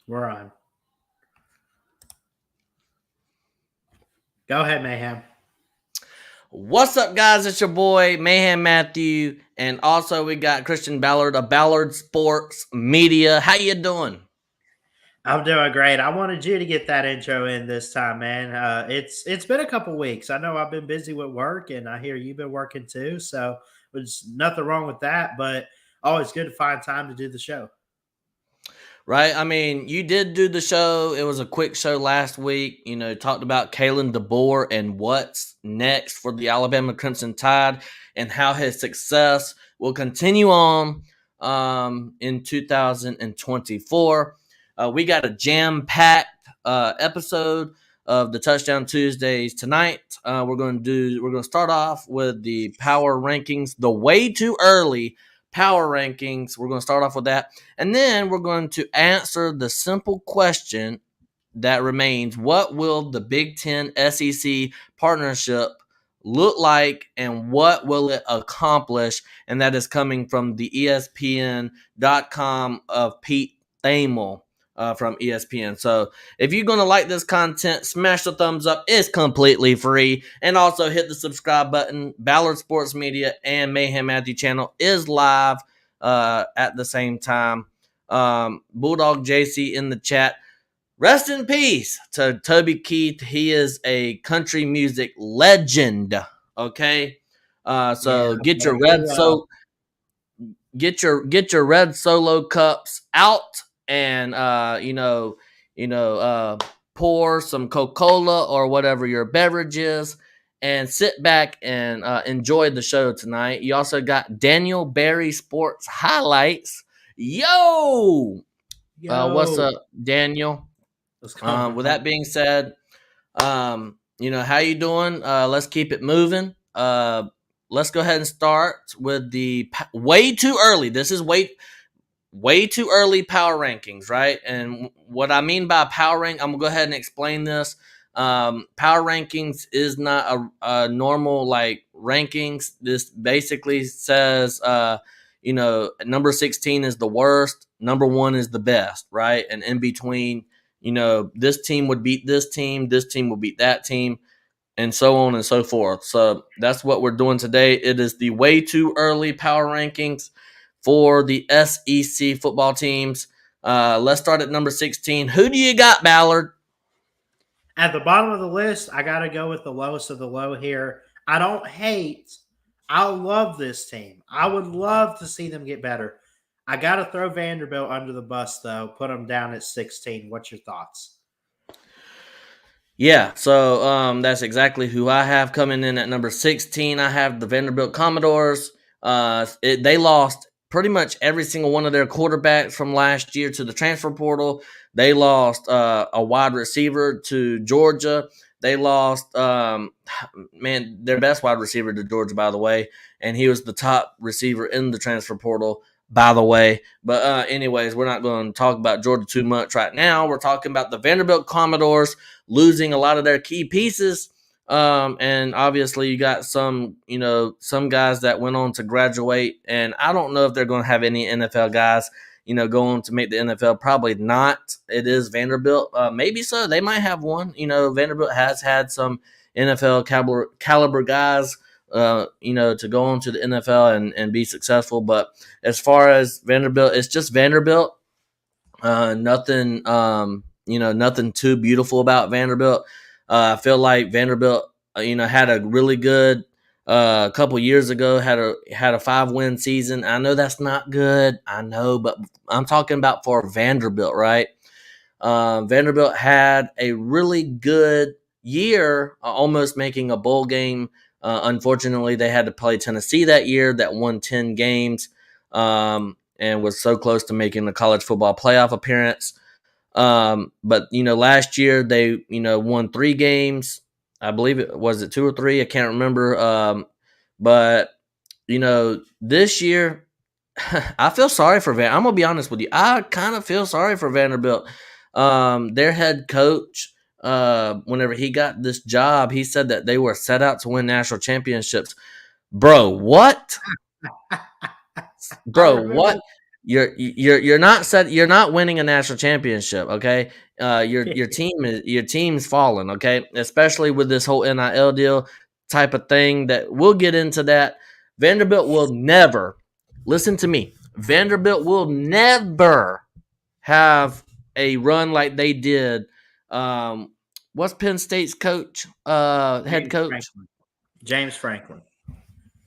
We're on. Go ahead, Mayhem. What's up, guys? It's your boy Mayhem Matthew, and also we got Christian Ballard of Ballard Sports Media. How you doing? I'm doing great. I wanted you to get that intro in this time, man. It's been a couple weeks. I know I've been busy with work, and I hear you've been working too. So there's nothing wrong with that. But always good to find time to do the show. Right? I mean, you did do the show. It was a quick show last week. Talked about Kalen DeBoer and what's next for the Alabama Crimson Tide and how his success will continue on in 2024. We got a jam-packed episode of the Touchdown Tuesdays tonight. We're going to start off with the power rankings, the way too early power rankings. We're going to start off with that. And then we're going to answer the simple question that remains: what will the Big Ten SEC partnership look like, and what will it accomplish? And that is coming from the ESPN.com of Pete Thamel. From ESPN. So if you're going to like this content, smash the thumbs up. It's completely free. And also hit the subscribe button. Ballard Sports Media and Mayhem Matthew channel is live at the same time. Bulldog JC in the chat. Rest in peace to Toby Keith. He is a country music legend. Okay. Get your red solo cups out, and pour some Coca-Cola or whatever your beverage is, and sit back and enjoy the show tonight. You also got Daniel Berry Sports Highlights. Yo, what's up, Daniel? With that being said, how you doing? Let's keep it moving. Let's go ahead and start with the way too early. This is way too early power rankings, right? And what I mean by power rank, I'm gonna go ahead and explain this. Power rankings is not a normal like rankings. This basically says, number 16 is the worst, number 1 is the best, right? And in between, this team would beat this team will beat that team, and so on and so forth. So that's what we're doing today. It is the way too early power rankings for the SEC football teams. Let's start at number 16. Who do you got, Ballard? At the bottom of the list, I got to go with the lowest of the low here. I don't hate. I love this team. I would love to see them get better. I got to throw Vanderbilt under the bus, though. Put them down at 16. What's your thoughts? Yeah, so that's exactly who I have coming in at number 16. I have the Vanderbilt Commodores. They lost pretty much every single one of their quarterbacks from last year to the transfer portal. They lost a wide receiver to Georgia. They lost, their best wide receiver to Georgia, by the way, and he was the top receiver in the transfer portal, by the way. But anyways, we're not going to talk about Georgia too much right now. We're talking about the Vanderbilt Commodores losing a lot of their key pieces. And obviously you got some guys that went on to graduate, and I don't know if they're going to have any NFL guys, going to make the NFL. Probably not. It is Vanderbilt. Maybe so. They might have one. Vanderbilt has had some NFL caliber guys, to go on to the NFL and be successful. But as far as Vanderbilt, it's just Vanderbilt. Nothing, nothing too beautiful about Vanderbilt. I feel like Vanderbilt, had a really good a couple years ago, had a 5-win season. I know that's not good. I know, but I'm talking about for Vanderbilt, right? Vanderbilt had a really good year, almost making a bowl game. Unfortunately, they had to play Tennessee that year, that won 10 games, and was so close to making the college football playoff appearance. But last year they won 3 games. I believe it was 2 or 3. I can't remember. But this year, I feel sorry for I'm gonna be honest with you. I kind of feel sorry for Vanderbilt. Their head coach, whenever he got this job, he said that they were set out to win national championships. Bro, what? Bro, what? you're not winning a national championship. Okay, your team's falling. Okay, especially with this whole NIL deal type of thing. That we'll get into that. Vanderbilt will never listen to me. Vanderbilt will never have a run like they did. What's Penn State's coach? Head James coach. Franklin. James Franklin.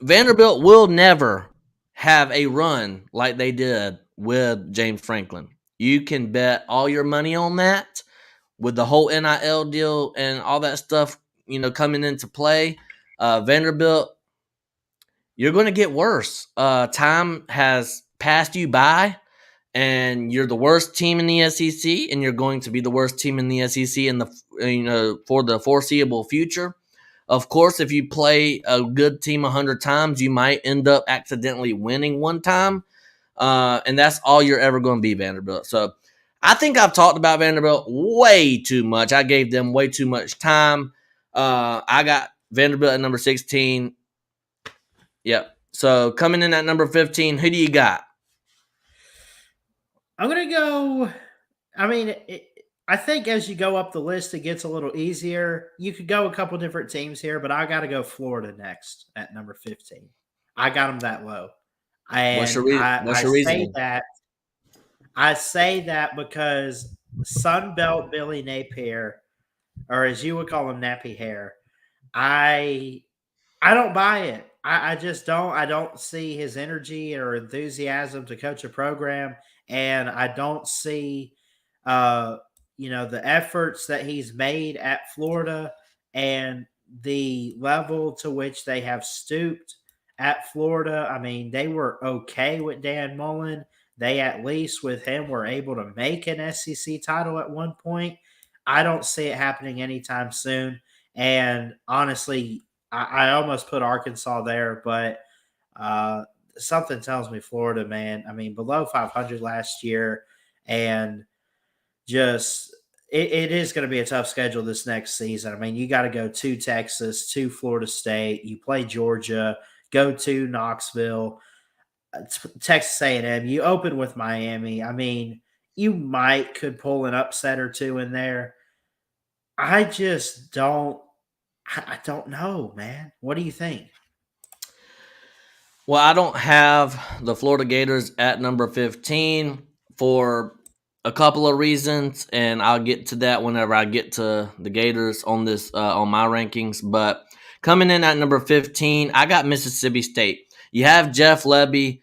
Vanderbilt will never have a run like they did with James Franklin. You can bet all your money on that with the whole NIL deal and all that stuff, coming into play. Vanderbilt, you're going to get worse. Time has passed you by, and you're the worst team in the SEC, and you're going to be the worst team in the SEC for the foreseeable future. Of course, if you play a good team 100 times, you might end up accidentally winning one time, and that's all you're ever going to be, Vanderbilt. So I think I've talked about Vanderbilt way too much. I gave them way too much time. I got Vanderbilt at number 16. Yep. So coming in at number 15, who do you got? I'm going to go. I mean, I think as you go up the list, it gets a little easier. You could go a couple different teams here, but I got to go Florida next at number 15. I got them that low. What's And your say reasoning? that I say that because Sunbelt Billy Napier, or as you would call him, Nappy Hair, I don't buy it. I just don't. I don't see his energy or enthusiasm to coach a program, and I don't see, the efforts that he's made at Florida and the level to which they have stooped at Florida. I mean, they were okay with Dan Mullen. They at least with him were able to make an SEC title at one point. I don't see it happening anytime soon. And honestly, I almost put Arkansas there, but something tells me Florida, man. I mean, below 500 last year, and just it is going to be a tough schedule this next season. I mean, you got to go to Texas, to Florida State, you play Georgia, go to Knoxville, Texas A&M. You open with Miami. I mean, you could pull an upset or two in there. I just don't. I don't know, man. What do you think? Well, I don't have the Florida Gators at number 15 for a couple of reasons, and I'll get to that whenever I get to the Gators on this on my rankings. But coming in at number 15, I got Mississippi State. You have Jeff Lebby,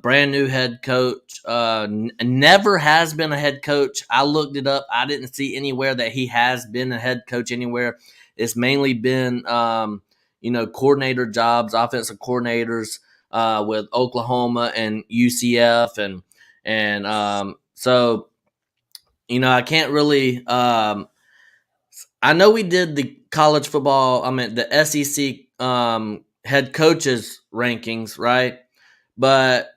brand new head coach. Never has been a head coach. I looked it up. I didn't see anywhere that he has been a head coach anywhere. It's mainly been coordinator jobs, offensive coordinators with Oklahoma and UCF, so I can't really. I know we did the college football. I mean the SEC head coaches rankings, right? But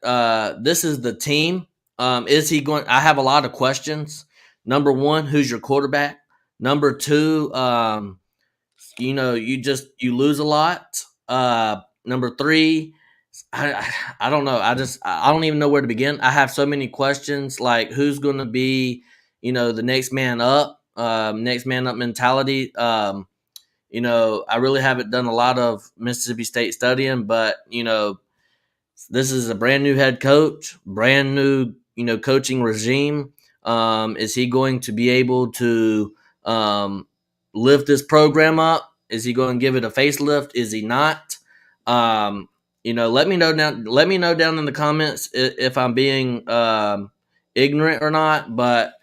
this is the team. Is he going? I have a lot of questions. Number one, who's your quarterback? Number two, you lose a lot. Number three, I don't know. I don't even know where to begin. I have so many questions, like who's going to be, the next man up mentality. I really haven't done a lot of Mississippi State studying, but this is a brand new head coach, brand new, coaching regime. Is he going to be able to lift this program up? Is he going to give it a facelift? Is he not? Let me know down. Let me know down in the comments if I'm being ignorant or not. But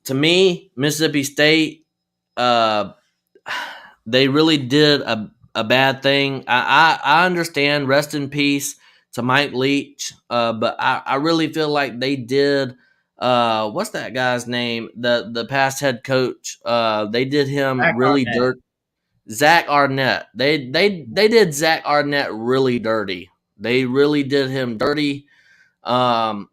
to me, Mississippi State, they really did a bad thing. I understand. Rest in peace to Mike Leach. But I really feel like they did. What's that guy's name? The past head coach. They did him Zach really Arnett. dirt. Zach Arnett. They did Zach Arnett really dirty. They really did him dirty. And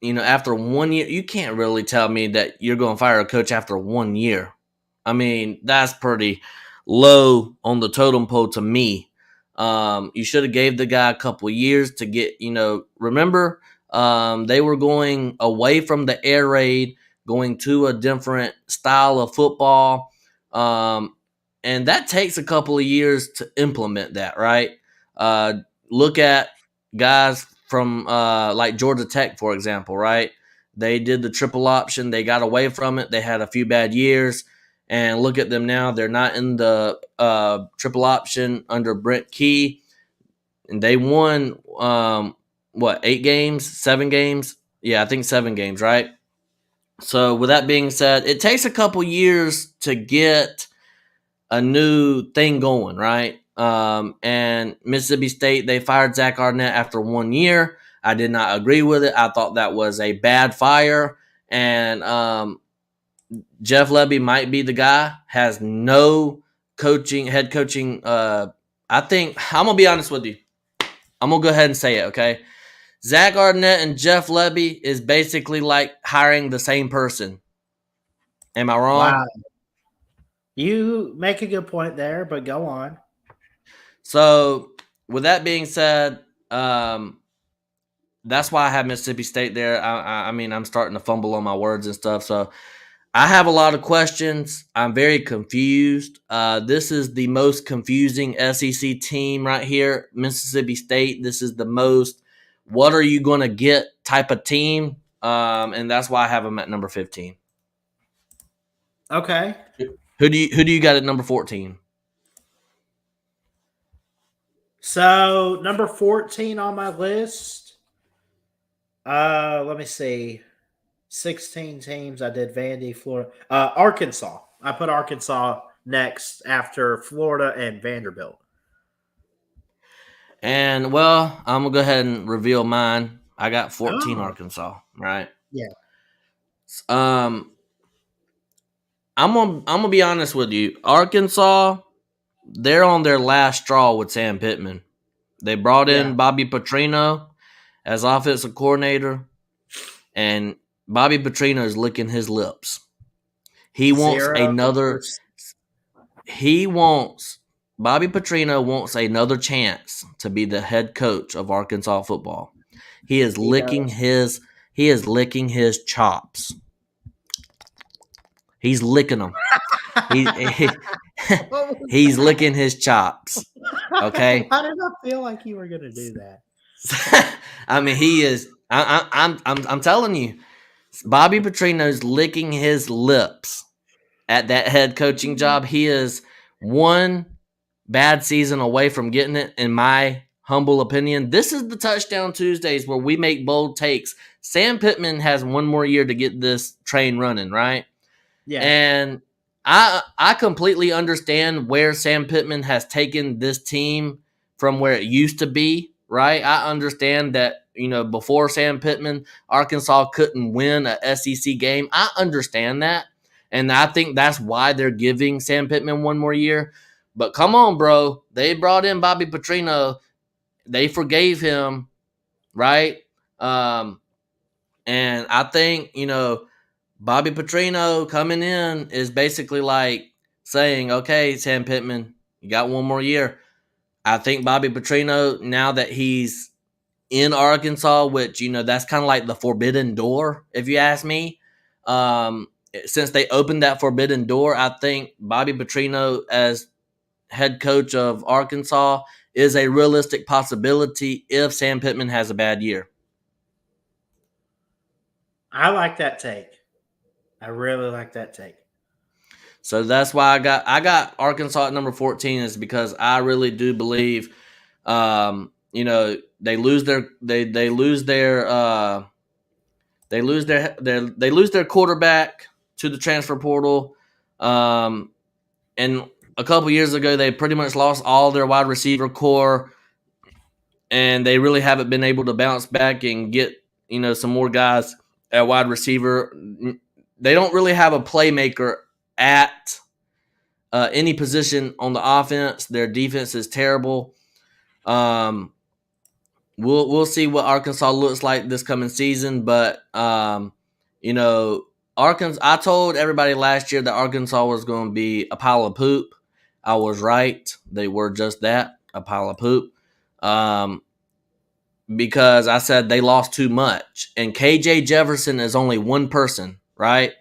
after 1 year, you can't really tell me that you're going to fire a coach after 1 year. I mean, that's pretty low on the totem pole to me. You should have gave the guy a couple of years to get, remember, they were going away from the air raid, going to a different style of football. And that takes a couple of years to implement that, right? Look at guys from like Georgia Tech, for example, right? They did the triple option. They got away from it. They had a few bad years. And look at them now. They're not in the triple option under Brent Key. And they won, 8 games, 7 games? Yeah, I think 7 games, right? So with that being said, it takes a couple years to get a new thing going, right? And Mississippi State, they fired Zach Arnett after 1 year. I did not agree with it. I thought that was a bad fire. And Jeff Lebby might be the guy, has no head coaching. I think, I'm going to be honest with you. I'm going to go ahead and say it, okay? Zach Arnett and Jeff Lebby is basically like hiring the same person. Am I wrong? Wow. You make a good point there, but go on. So, with that being said, that's why I have Mississippi State there. I mean, I'm starting to fumble on my words and stuff. So, I have a lot of questions. I'm very confused. This is the most confusing SEC team right here, Mississippi State. This is the most what are you going to get type of team. And that's why I have them at number 15. Okay. Who do you got at number 14? So number 14 on my list. Let me see. 16 teams. I did Vandy, Florida, Arkansas. I put Arkansas next after Florida and Vanderbilt. And well, I'm gonna go ahead and reveal mine. I got 14 Arkansas, right? Yeah. I'm gonna be honest with you. Arkansas, they're on their last straw with Sam Pittman. They brought in Bobby Petrino as offensive coordinator, and Bobby Petrino is licking his lips. Bobby Petrino wants another chance to be the head coach of Arkansas football. He is licking his chops. He's licking them. He's licking his chops. Okay. Why did I feel like you were going to do that? I mean, he is. I'm telling you, Bobby Petrino's licking his lips at that head coaching job. He is one bad season away from getting it, in my humble opinion. This is the Touchdown Tuesdays where we make bold takes. Sam Pittman has 1 more year to get this train running, right? Yeah. And I completely understand where Sam Pittman has taken this team from where it used to be, right? I understand that, before Sam Pittman, Arkansas couldn't win a SEC game. I understand that. And I think that's why they're giving Sam Pittman 1 more year. But come on, bro. They brought in Bobby Petrino. They forgave him, right? And I think, Bobby Petrino coming in is basically like saying, okay, Sam Pittman, you got 1 more year. I think Bobby Petrino, now that he's in Arkansas, which, that's kind of like the forbidden door, if you ask me. Since they opened that forbidden door, I think Bobby Petrino as head coach of Arkansas is a realistic possibility if Sam Pittman has a bad year. I like that take. I really like that take. So that's why I got Arkansas at number 14, is because I really do believe, they lose their quarterback to the transfer portal, and a couple years ago they pretty much lost all their wide receiver core, and they really haven't been able to bounce back and get some more guys at wide receiver. They don't really have a playmaker at any position on the offense. Their defense is terrible. We'll see what Arkansas looks like this coming season, but Arkansas. I told everybody last year that Arkansas was going to be a pile of poop. I was right. They were just that. a pile of poop. Because I said they lost too much. And KJ Jefferson is only one person, right?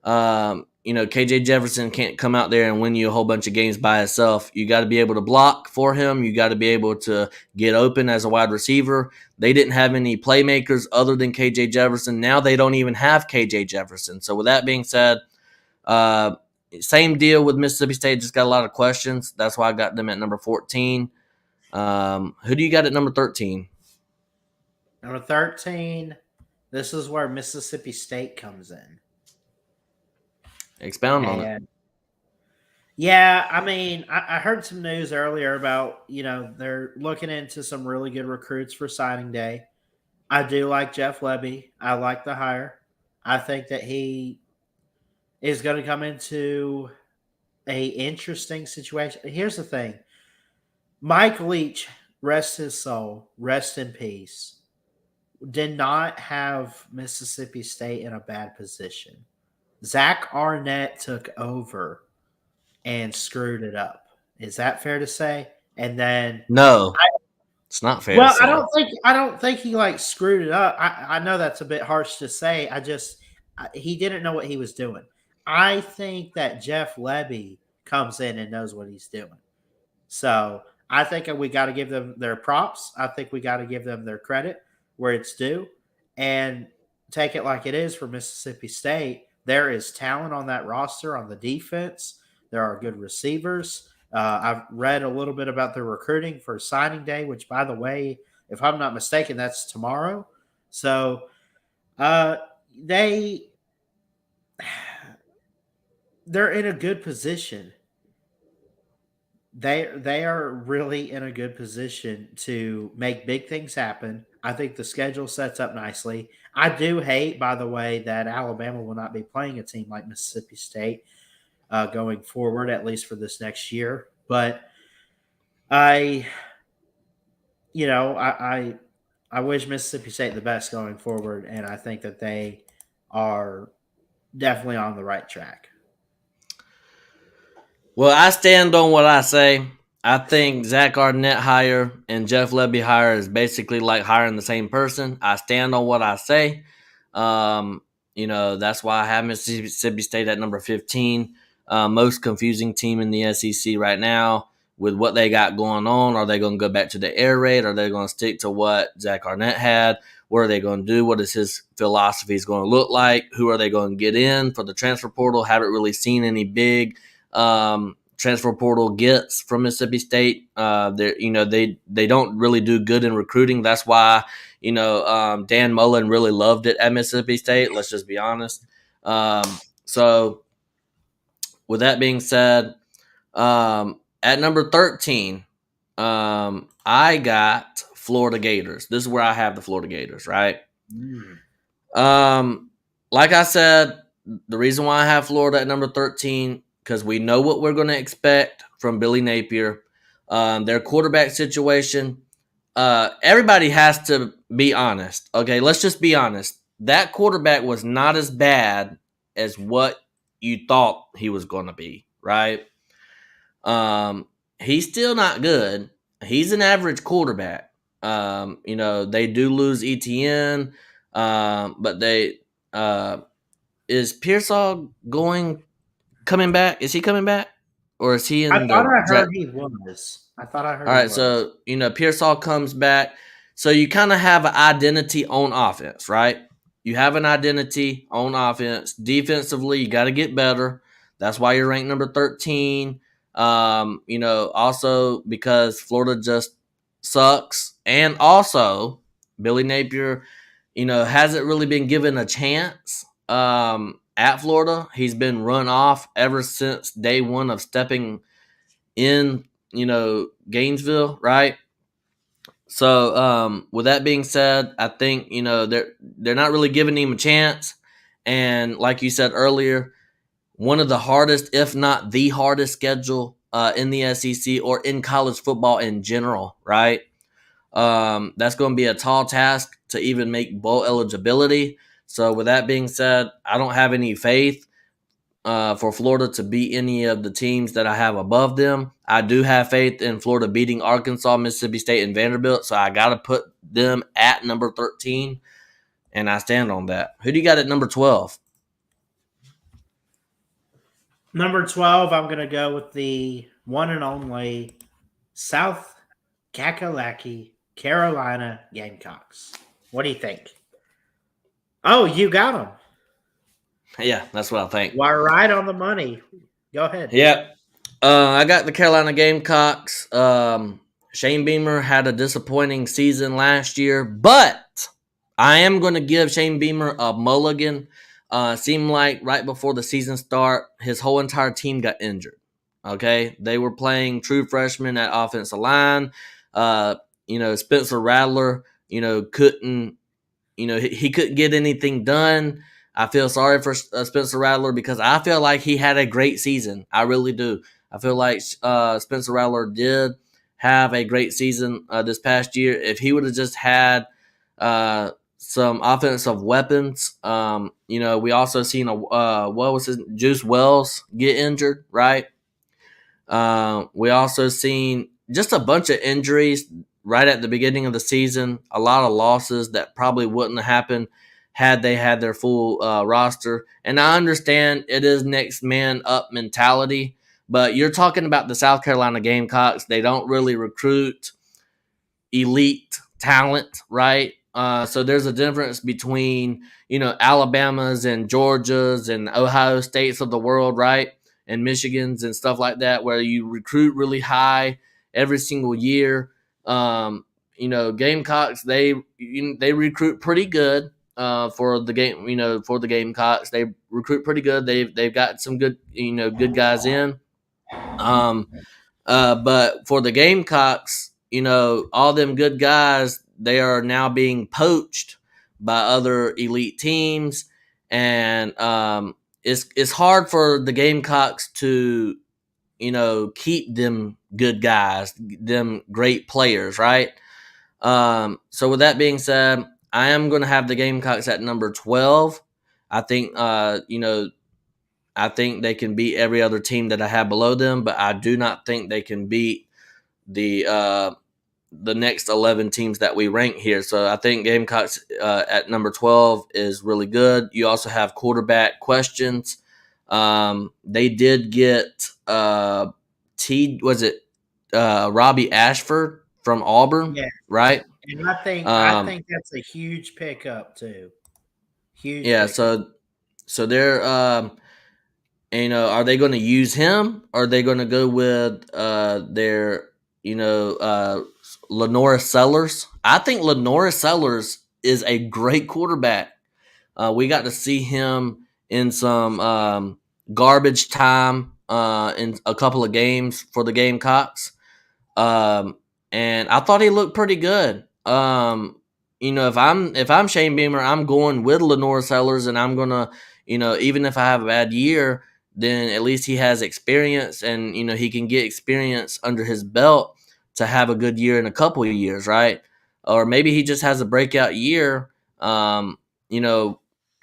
KJ Jefferson can't come out there and win you a whole bunch of games by himself. You got to be able to block for him. You got to be able to get open as a wide receiver. They didn't have any playmakers other than KJ Jefferson. Now they don't even have KJ Jefferson. So with that being said, same deal with Mississippi State. Just got a lot of questions. That's why I got them at number 14. Who do you got at number 13? Number 13, this is where Mississippi State comes in. Expound on it. Yeah, I mean, I heard some news earlier about, they're looking into some really good recruits for signing day. I do like Jeff Lebby. I like the hire. I think that he is going to come into a interesting situation. Here's the thing. Mike Leach, rest his soul, rest in peace, did not have Mississippi State in a bad position. Zach Arnett took over and screwed it up. Is that fair to say? And then no, it's not fair. Well, I don't think he screwed it up. I know that's a bit harsh to say. He didn't know what he was doing. I think that Jeff Lebby comes in and knows what he's doing. So I think we got to give them their props. I think we got to give them their credit where it's due and take it like it is for Mississippi State. There is talent on that roster on the defense. There are good receivers. I've read a little bit about their recruiting for signing day, which, by the way, if I'm not mistaken, that's tomorrow. So they're in a good position. They are really in a good position to make big things happen. I think the schedule sets up nicely. I do hate, by the way, that Alabama will not be playing a team like Mississippi State going forward, at least for this next year. But I wish Mississippi State the best going forward, and I think that they are definitely on the right track. Well, I stand on what I say. I think Zach Arnett hire and Jeff Lebby hire is basically like hiring the same person. I stand on what I say. That's why I have Mississippi State at number 15. Most confusing team in the SEC right now with what they got going on. Are they going to go back to the air raid? Are they going to stick to what Zach Arnett had? What are they going to do? What is his philosophy is going to look like? Who are they going to get in for the transfer portal? Haven't really seen any big transfer portal gets from Mississippi State. They don't really do good in recruiting. That's why Dan Mullen really loved it at Mississippi State. Let's just be honest. So with that being said, at number 13, I got Florida Gators. This is where I have the Florida Gators, right? Like I said, the reason why I have Florida at number 13, because we know what we're going to expect from Billy Napier. Their quarterback situation, everybody has to be honest. Okay, let's just be honest. That quarterback was not as bad as what you thought he was going to be, right? He's still not good. He's an average quarterback. They do lose ETN, but they is Pearsall coming back? Is he coming back, or is he in? I thought I heard he was. All right, so Pearsall comes back, so you kind of have an identity on offense, right? You have an identity on offense. Defensively, you got to get better. That's why you're ranked number 13. Also because Florida just sucks, and also Billy Napier, hasn't really been given a chance. At Florida, he's been run off ever since day one of stepping in, Gainesville, right? So, with that being said, I think they're not really giving him a chance, and like you said earlier, one of the hardest, if not the hardest, schedule in the SEC or in college football in general, right? That's going to be a tall task to even make bowl eligibility. So with that being said, I don't have any faith for Florida to beat any of the teams that I have above them. I do have faith in Florida beating Arkansas, Mississippi State, and Vanderbilt, so I got to put them at number 13, and I stand on that. Who do you got at number 12? Number 12, I'm going to go with the one and only South Kakalaki Carolina Gamecocks. What do you think? Oh, you got them. Yeah, that's what I think. We're right on the money. Go ahead. Yeah. I got the Carolina Gamecocks. Shane Beamer had a disappointing season last year, but I am going to give Shane Beamer a mulligan. Seemed like right before the season start, his whole entire team got injured. Okay, they were playing true freshmen at offensive line. Spencer Rattler, couldn't, he couldn't get anything done. I feel sorry for Spencer Rattler because I feel like he had a great season. I really do. I feel like Spencer Rattler did have a great season this past year. If he would have just had some offensive weapons, we also seen Juice Wells get injured, right? We also seen just a bunch of injuries right at the beginning of the season. A lot of losses that probably wouldn't have happened had they had their full roster. And I understand it is next man up mentality, but you're talking about the South Carolina Gamecocks. They don't really recruit elite talent, right? So there's a difference between, Alabama's and Georgia's and Ohio States of the world, right? And Michigan's and stuff like that, where you recruit really high every single year. Gamecocks, they recruit pretty good for the game. For the Gamecocks, they recruit pretty good. They've got some good good guys in. But for the Gamecocks, all them good guys, they are now being poached by other elite teams, and it's hard for the Gamecocks to, keep them good guys, them great players, right? So with that being said, I am going to have the Gamecocks at number 12. I think, I think they can beat every other team that I have below them, but I do not think they can beat the next 11 teams that we rank here. So I think Gamecocks at number 12 is really good. You also have quarterback questions. They did get Robbie Ashford from Auburn, Yeah. right? And I think that's a huge pickup too. Huge. Yeah, pickup. so they're are they going to use him? Or are they going to go with their Lenora Sellers? I think Lenora Sellers is a great quarterback. We got to see him in some garbage time in a couple of games for the Gamecocks, and I thought he looked pretty good. If I'm Shane Beamer, I'm going with Lenora Sellers, and I'm gonna, even if I have a bad year, then at least he has experience, and he can get experience under his belt to have a good year in a couple of years, right? Or maybe he just has a breakout year.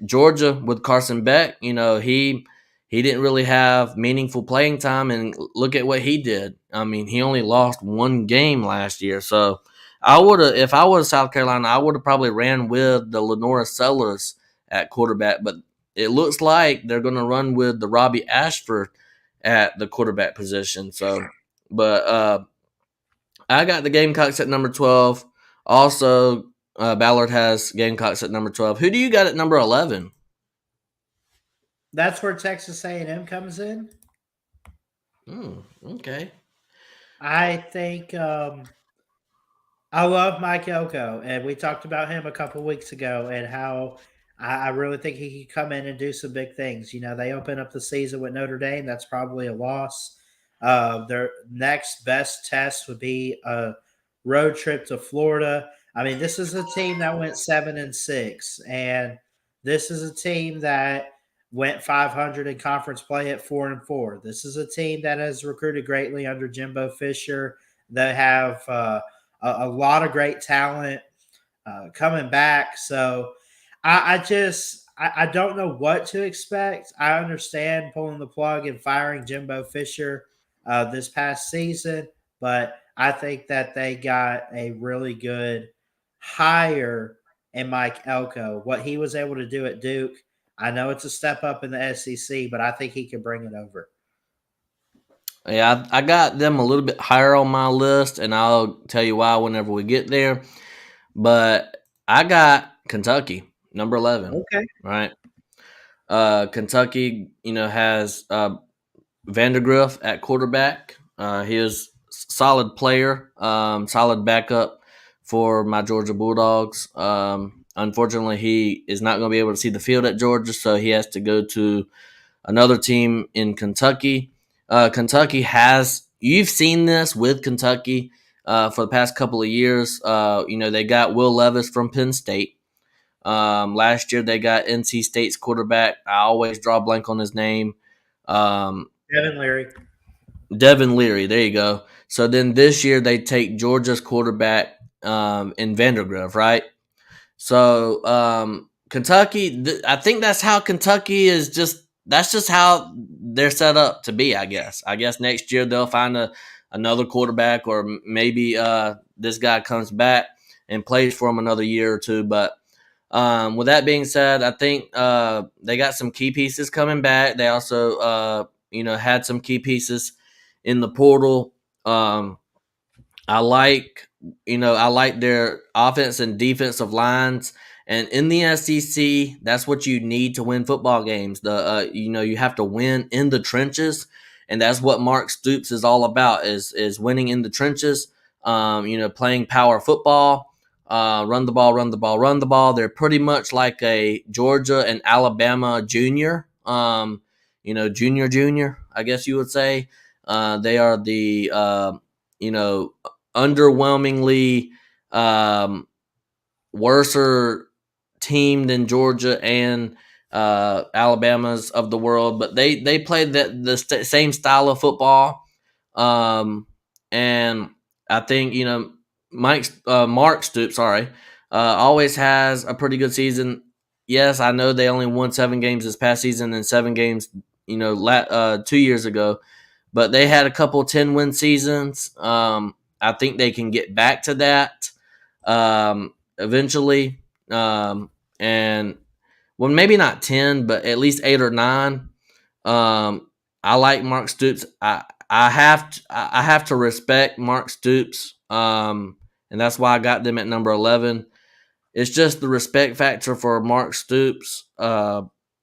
Georgia with Carson Beck, he didn't really have meaningful playing time, and look at what he did. I mean, he only lost one game last year. So I would have, if I was South Carolina, I would have probably ran with the Lenora Sellers at quarterback, but it looks like they're going to run with the Robbie Ashford at the quarterback position. So, but I got the Gamecocks at number 12. Also, Ballard has Gamecocks at number 12. Who do you got at number 11? That's where Texas A&M comes in. Okay. I think I love Mike Elko, and we talked about him a couple weeks ago and how I really think he could come in and do some big things. They open up the season with Notre Dame. That's probably a loss. Their next best test would be a road trip to Florida. I mean, this is a team that went 7-6, and this is a team that went 500 in conference play at 4-4. This is a team that has recruited greatly under Jimbo Fisher. They have a lot of great talent coming back. So I I don't know what to expect. I understand pulling the plug and firing Jimbo Fisher this past season, but I think that they got a really good hire in Mike Elko. What he was able to do at Duke, I know it's a step up in the SEC, but I think he can bring it over. Yeah, I got them a little bit higher on my list, and I'll tell you why whenever we get there. But I got Kentucky, number 11, Okay. right? Kentucky, has Vandergriff at quarterback. He is solid player, solid backup for my Georgia Bulldogs. Unfortunately, he is not going to be able to see the field at Georgia, so he has to go to another team in Kentucky. Kentucky you've seen this with Kentucky for the past couple of years. They got Will Levis from Penn State. Last year they got NC State's quarterback. I always draw a blank on his name. Devin Leary. Devin Leary. There you go. So then this year they take Georgia's quarterback in Vandergriff, right? So Kentucky, I think that's how Kentucky is that's just how they're set up to be, I guess. I guess next year they'll find another quarterback, or maybe this guy comes back and plays for them another year or two. But with that being said, I think they got some key pieces coming back. They also, had some key pieces in the portal. I like their offense and defensive lines. And in the SEC, that's what you need to win football games. You have to win in the trenches, and that's what Mark Stoops is all about: is winning in the trenches. Playing power football, run the ball, run the ball, run the ball. They're pretty much like a Georgia and Alabama junior. Junior, I guess you would say. They are the underwhelmingly worser team than Georgia and Alabama's of the world, but they play the same style of football, and I think Mark Stoops, always has a pretty good season. Yes, I know they only won 7 games this past season and 7 games 2 years ago, but they had a couple 10-win seasons. I think they can get back to that eventually. And well, maybe not 10, but at least 8 or 9. I like Mark Stoops. I have to respect Mark Stoops. And that's why I got them at number 11. It's just the respect factor for Mark Stoops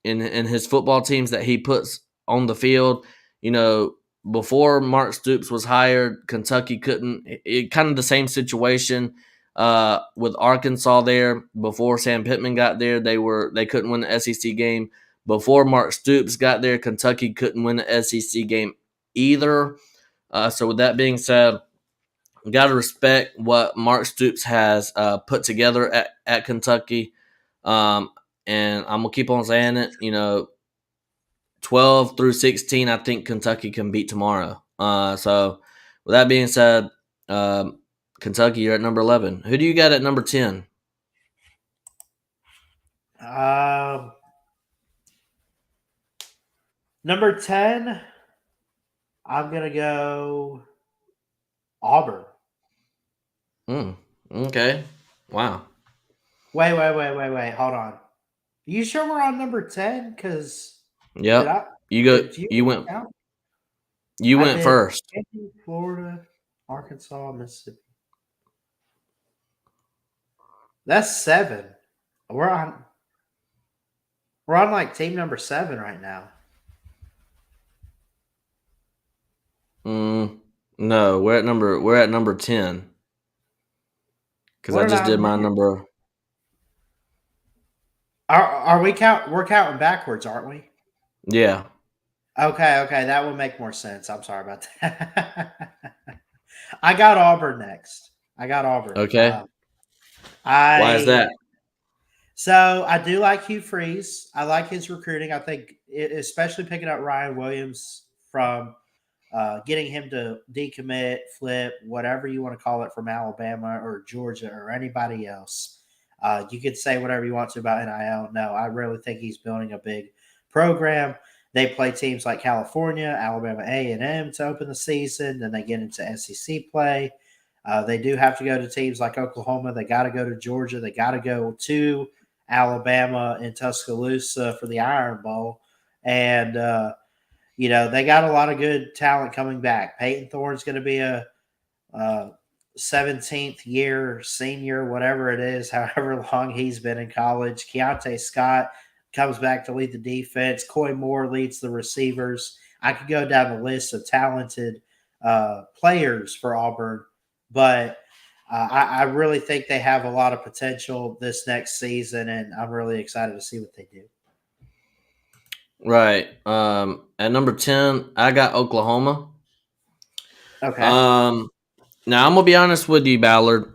in his football teams that he puts on the field. Before Mark Stoops was hired, Kentucky couldn't. It kind of the same situation with Arkansas there. Before Sam Pittman got there, they couldn't win the SEC game. Before Mark Stoops got there, Kentucky couldn't win the SEC game either. So with that being said, we got to respect what Mark Stoops has put together at Kentucky. And I'm gonna keep on saying it. 12 through 16, I think Kentucky can beat tomorrow. So with that being said, Kentucky, you're at number 11. Who do you got at number 10? Number 10, I'm going to go Auburn. Okay. Wow. Wait. Hold on. You sure we're on number 10? Because yep. You went first. Florida, Arkansas, Mississippi. That's 7. We're on like team number 7 right now. No, we're at number 10. Because I just did my number. Are we we're counting backwards, aren't we? Yeah. Okay, that would make more sense. I'm sorry about that. I got Auburn next. Okay. Why is that? So I do like Hugh Freeze. I like his recruiting. I think, especially picking up Ryan Williams from getting him to decommit, flip, whatever you want to call it, from Alabama or Georgia or anybody else. You could say whatever you want to about NIL. No, I really think he's building a big program. They play teams like California, Alabama A&M to open the season. Then they get into SEC play. They do have to go to teams like Oklahoma. They got to go to Georgia. They got to go to Alabama and Tuscaloosa for the Iron Bowl. And, they got a lot of good talent coming back. Peyton Thorne's going to be a 17th year senior, whatever it is, however long he's been in college. Keontae Scott comes back to lead the defense. Coy Moore leads the receivers. I could go down the list of talented players for Auburn, but I really think they have a lot of potential this next season, and I'm really excited to see what they do. Right. At number 10, I got Oklahoma. Okay. Now, I'm going to be honest with you, Ballard.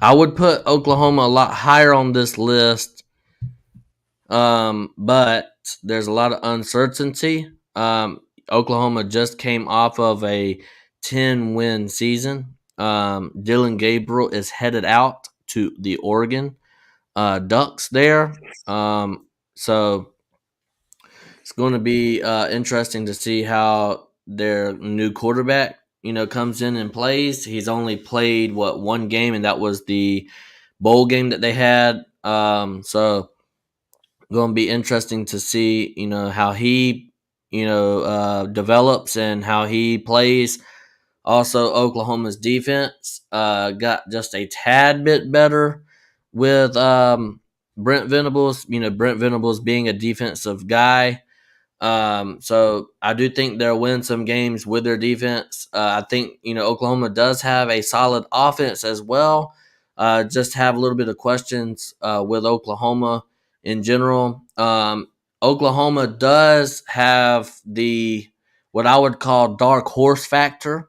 I would put Oklahoma a lot higher on this list, but there's a lot of uncertainty. Oklahoma just came off of a 10-win season. Dylan Gabriel is headed out to the Oregon Ducks there. So it's going to be interesting to see how their new quarterback, comes in and plays. He's only played one game, and that was the bowl game that they had. So going to be interesting to see, how he, develops and how he plays. Also, Oklahoma's defense got just a tad bit better with Brent Venables. Brent Venables being a defensive guy. So I do think they'll win some games with their defense. I think, Oklahoma does have a solid offense as well. Just have a little bit of questions with Oklahoma in general. Oklahoma does have what I would call dark horse factor.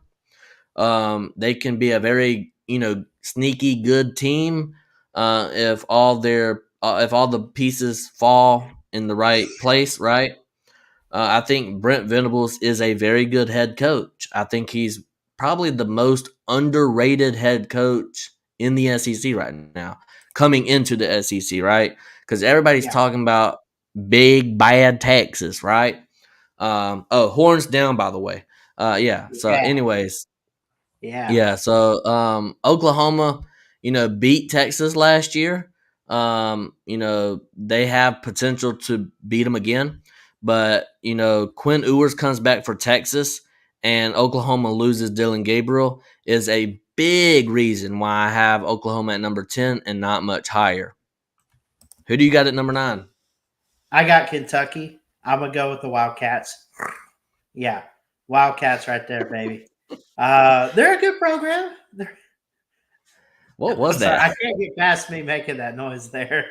They can be a very, sneaky good team if all the pieces fall in the right place, right? I think Brent Venables is a very good head coach. I think he's probably the most underrated head coach in the SEC right now, coming into the SEC, right? Because everybody's talking about big, bad Texas, right? Horns down, by the way. So anyways. Yeah. So Oklahoma, beat Texas last year. They have potential to beat them again. But, Quinn Ewers comes back for Texas and Oklahoma loses Dylan Gabriel is a big reason why I have Oklahoma at number 10 and not much higher. Who do you got at number 9? I got Kentucky. I'm going to go with the Wildcats. Yeah, Wildcats right there, baby. They're a good program. What was that? I can't get past me making that noise there.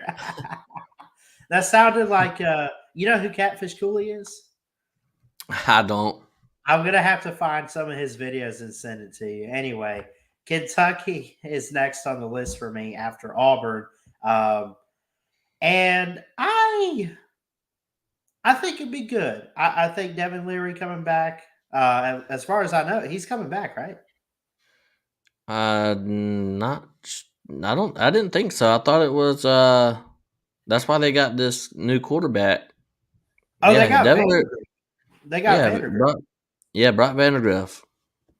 That sounded like, you know who Catfish Cooley is? I don't. I'm going to have to find some of his videos and send it to you. Anyway, Kentucky is next on the list for me after Auburn. And I think it'd be good. I think Devin Leary coming back. As far as I know, he's coming back, right? I didn't think so. I thought it was that's why they got this new quarterback. Oh, yeah, they got Vandergriff. They got Vandergriff. Brock Vandergriff.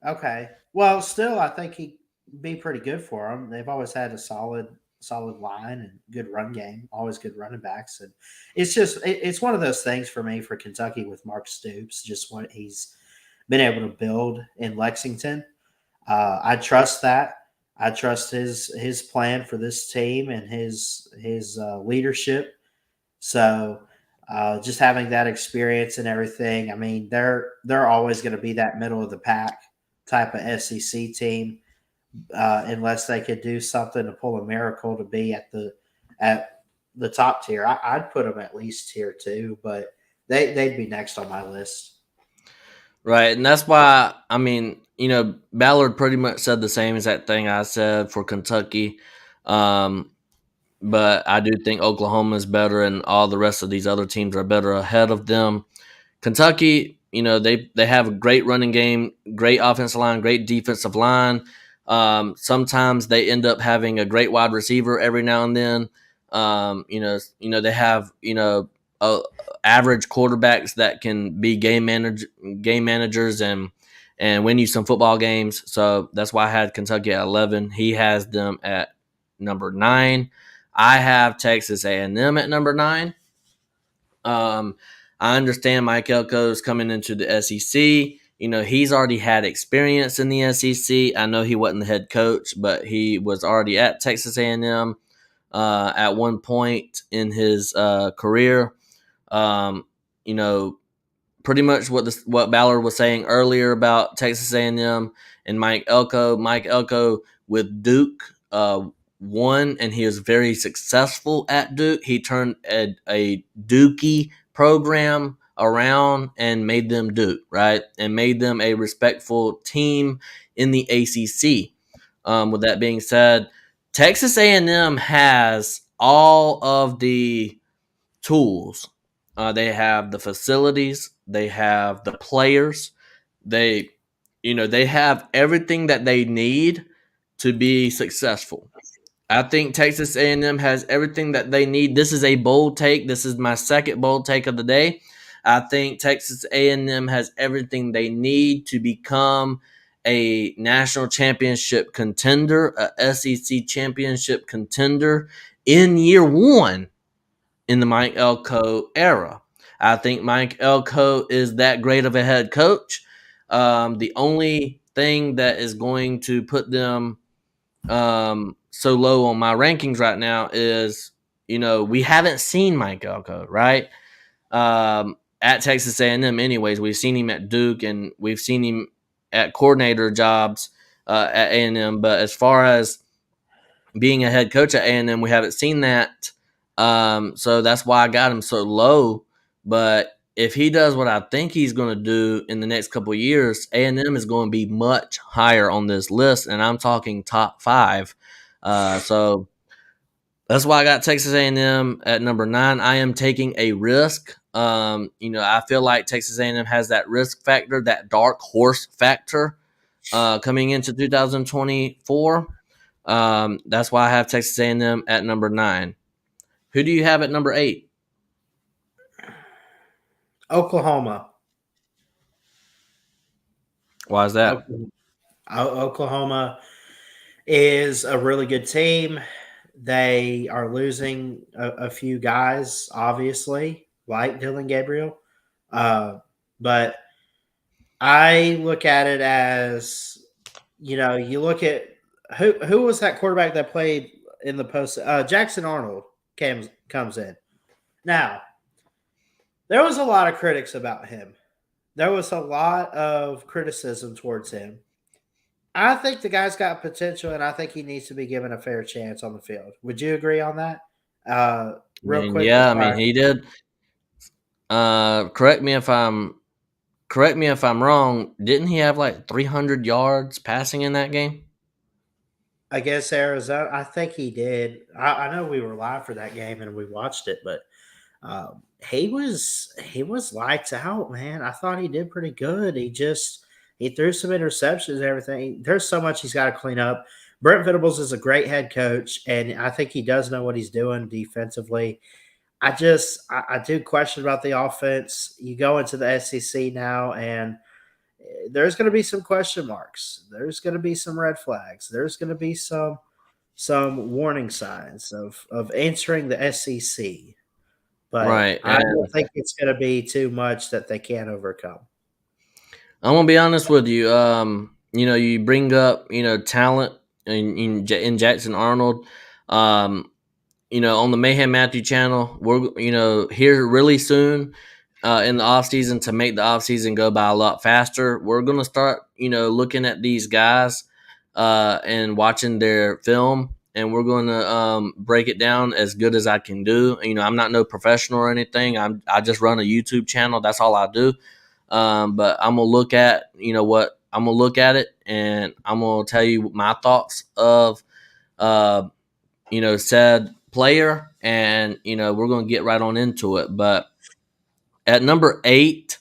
Okay. Well, still, I think he'd be pretty good for them. They've always had a solid line and good run game, always good running backs. And it's one of those things for me for Kentucky with Mark Stoops, just what he's been able to build in Lexington. I trust that. I trust his plan for this team and his leadership. So just having that experience and everything, I mean, they're always going to be that middle of the pack type of SEC team, unless they could do something to pull a miracle to be at the top tier. I'd put them at least tier 2, but they'd be next on my list. Right, and that's why, I mean, Ballard pretty much said the same exact thing I said for Kentucky. But I do think Oklahoma is better and all the rest of these other teams are better ahead of them. Kentucky, they have a great running game, great offensive line, great defensive line. Sometimes they end up having a great wide receiver every now and then. They have average quarterbacks that can be game managers and win you some football games. So that's why I had Kentucky at 11. He has them at number 9. I have Texas A&M at number 9. I understand Mike Elko is coming into the SEC. He's already had experience in the SEC. I know he wasn't the head coach, but he was already at Texas A&M at one point in his career. Pretty much what Ballard was saying earlier about Texas A&M and Mike Elko. Mike Elko with Duke won, and he was very successful at Duke. He turned a Dookie program around and made them Duke, right? And made them a respectful team in the ACC. With that being said, Texas A&M has all of the tools. They have the facilities. They have the players. They have everything that they need to be successful. I think Texas A&M has everything that they need. This is a bold take. This is my second bold take of the day. I think Texas A&M has everything they need to become a national championship contender, a SEC championship contender in year 1 in the Mike Elko era. I think Mike Elko is that great of a head coach. The only thing that is going to put them so low on my rankings right now is, we haven't seen Mike Elko, right? At Texas A&M anyways. We've seen him at Duke, and we've seen him at coordinator jobs at A&M. But as far as being a head coach at A&M, we haven't seen that. So that's why I got him so low. But if he does what I think he's going to do in the next couple of years, A&M is going to be much higher on this list, and I'm talking top 5. So that's why I got Texas A&M at number 9. I am taking a risk. I feel like Texas A&M has that risk factor, that dark horse factor coming into 2024. That's why I have Texas A&M at number 9. Who do you have at number 8? Oklahoma. Why is that? Oklahoma is a really good team. They are losing a few guys, obviously, like Dylan Gabriel. But I look at it as, you look at who was that quarterback that played in the post? Jackson Arnold comes in. Now, there was a lot of critics about him. There was a lot of criticism towards him. I think the guy's got potential, and I think he needs to be given a fair chance on the field. Would you agree on that? Real quick. Yeah, he did. Correct me if I'm wrong. Didn't he have like 300 yards passing in that game? Against Arizona, I think he did. I know we were live for that game and we watched it, but he was lights out, man. I thought he did pretty good. He threw some interceptions and everything. There's so much he's got to clean up. Brent Venables is a great head coach, and I think he does know what he's doing defensively. I do question about the offense. You go into the SEC now, and there's going to be some question marks. There's going to be some red flags. There's going to be some warning signs of entering the SEC. But right. I don't think it's going to be too much that they can't overcome. I'm gonna be honest with you. You bring up talent in Jackson Arnold. On the Mayhem Matthew channel, we're here really soon in the off season to make the off season go by a lot faster. We're gonna start looking at these guys and watching their film, and we're gonna break it down as good as I can do. I'm not no professional or anything. I just run a YouTube channel. That's all I do. But I'm gonna look at I'm gonna look at it, and I'm gonna tell you my thoughts of said player, and we're gonna get right on into it. But at number 8,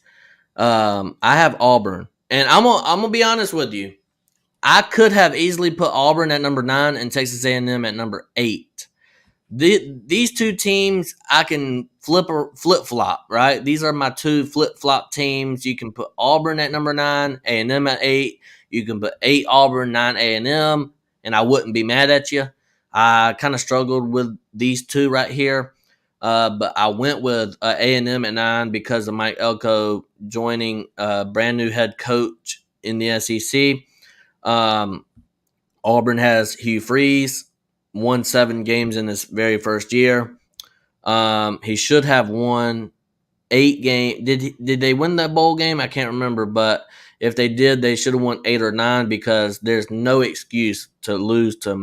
I have Auburn, and I'm gonna be honest with you. I could have easily put Auburn at number 9 and Texas A&M at number 8. These two teams I can flip flop, right? These are my two flip flop teams. You can put Auburn at number 9, A&M at 8. You can put 8 Auburn, 9 A&M, and I wouldn't be mad at you. I kind of struggled with these two right here, but I went with A&M at 9 because of Mike Elko joining a brand new head coach in the SEC. Auburn has Hugh Freeze, won 7 games in his very first year. He should have won 8 games. Did they win that bowl game? I can't remember, but if they did, they should have won 8 or 9 because there's no excuse to lose to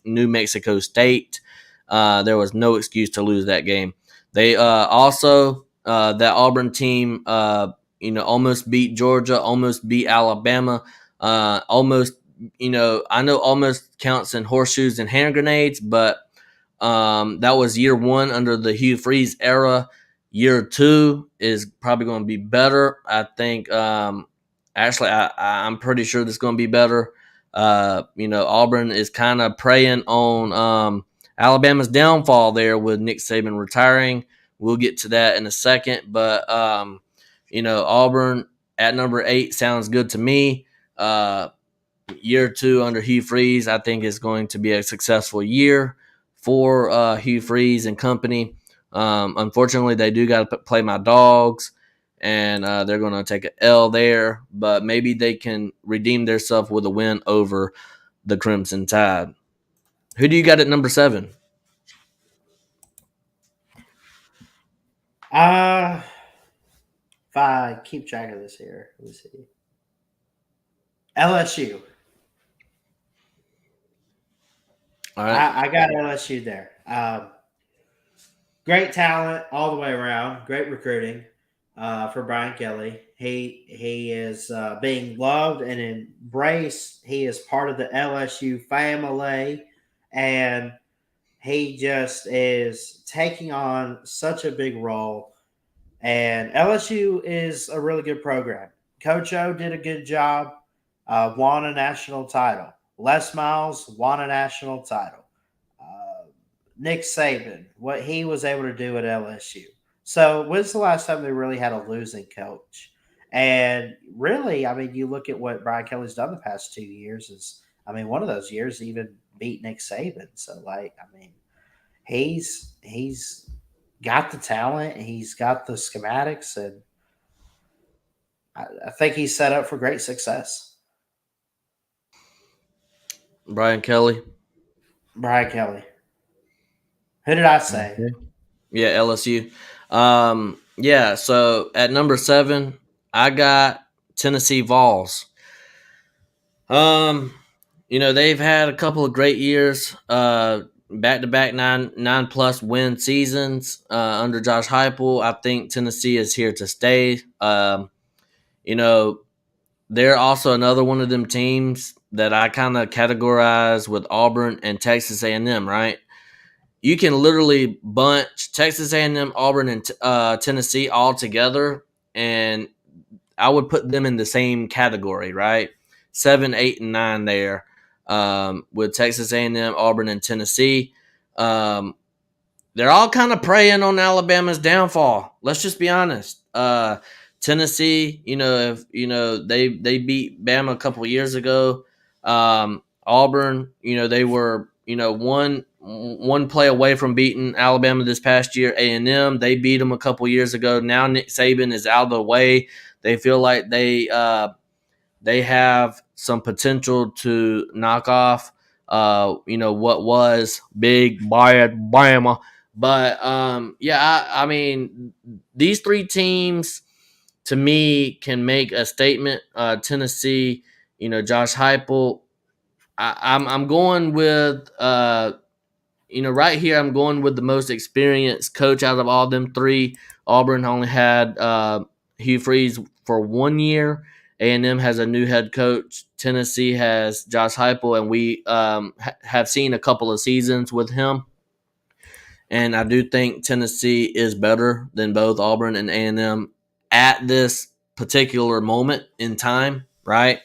New Mexico State. There was no excuse to lose that game. They also that Auburn team, almost beat Georgia, almost beat Alabama, almost. I know almost counts in horseshoes and hand grenades, but that was year 1 under the Hugh Freeze era. Year 2 is probably going to be better. I think, actually, I'm pretty sure this is going to be better. Auburn is kind of preying on Alabama's downfall there with Nick Saban retiring. We'll get to that in a second, but Auburn at number 8 sounds good to me. Year 2 under Hugh Freeze, I think, is going to be a successful year for Hugh Freeze and company. Unfortunately, they do got to play my Dogs, and they're going to take an L there, but maybe they can redeem themselves with a win over the Crimson Tide. Who do you got at number 7? If I keep track of this here, let me see. LSU. All right. I got LSU there. Great talent all the way around. Great recruiting for Brian Kelly. He is being loved and embraced. He is part of the LSU family, and he just is taking on such a big role. And LSU is a really good program. Coach O did a good job. Won a national title. Les Miles won a national title. Nick Saban, what he was able to do at LSU. So, when's the last time they really had a losing coach? And really, I mean, you look at what Brian Kelly's done the past 2 years. One of those years even beat Nick Saban. So, he's got the talent, he's got the schematics, and I think he's set up for great success. Brian Kelly. Brian Kelly. Who did I say? Okay. Yeah, LSU. So at number 7, I got Tennessee Vols. They've had a couple of great years, back-to-back 9+ win seasons under Josh Heupel. I think Tennessee is here to stay. They're also another one of them teams that I kind of categorize with Auburn and Texas A&M, right? You can literally bunch Texas A&M, Auburn, and Tennessee all together, and I would put them in the same category, right? 7, 8, and 9 there with Texas A&M, Auburn, and Tennessee. They're all kind of preying on Alabama's downfall. Let's just be honest. Tennessee, they beat Bama a couple of years ago. Auburn, they were one play away from beating Alabama this past year. A&M, they beat them a couple years ago. Now Nick Saban is out of the way. They feel like they have some potential to knock off what was big bad Bama. But these 3 teams to me can make a statement. Tennessee, Josh Heupel. I'm going with right here. I'm going with the most experienced coach out of all them 3. Auburn only had Hugh Freeze for 1 year. A&M has a new head coach. Tennessee has Josh Heupel, and we have seen a couple of seasons with him. And I do think Tennessee is better than both Auburn and A&M at this particular moment in time, right?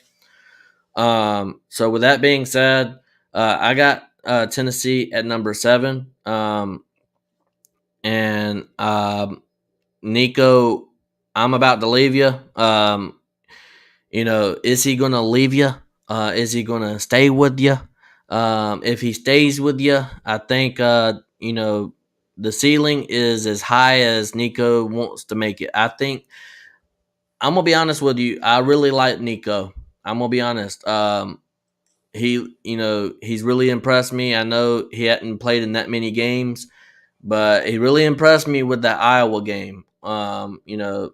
So with that being said, I got Tennessee at number 7. And Nico, I'm about to leave you. Is he going to leave you? Is he going to stay with you? If he stays with you, I think, the ceiling is as high as Nico wants to make it. I think, I'm going to be honest with you. I really like Nico. I'm going to be honest. He's really impressed me. I know he hadn't played in that many games, but he really impressed me with that Iowa game. The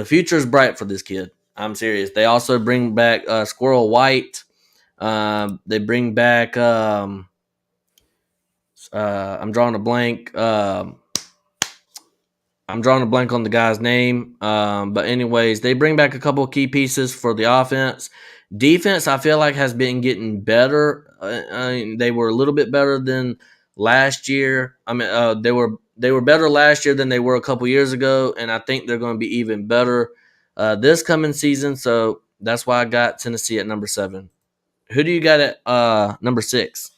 future is bright for this kid. I'm serious. They also bring back Squirrel White. They bring back. I'm drawing a blank. I'm drawing a blank on the guy's name. But anyways, they bring back a couple of key pieces for the offense. Defense, I feel like, has been getting better. They were a little bit better than last year. They were better last year than they were a couple years ago, and I think they're going to be even better this coming season. So that's why I got Tennessee at number 7. Who do you got at number 6?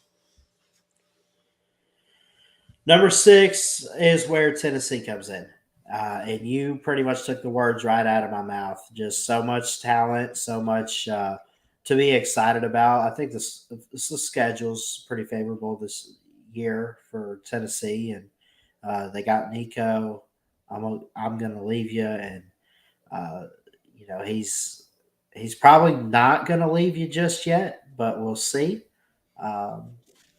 Number 6 is where Tennessee comes in. And you pretty much took the words right out of my mouth. Just so much talent, so much to be excited about. I think the schedule's pretty favorable this year for Tennessee, and they got Nico. I'm going to leave you, and he's probably not going to leave you just yet, but we'll see.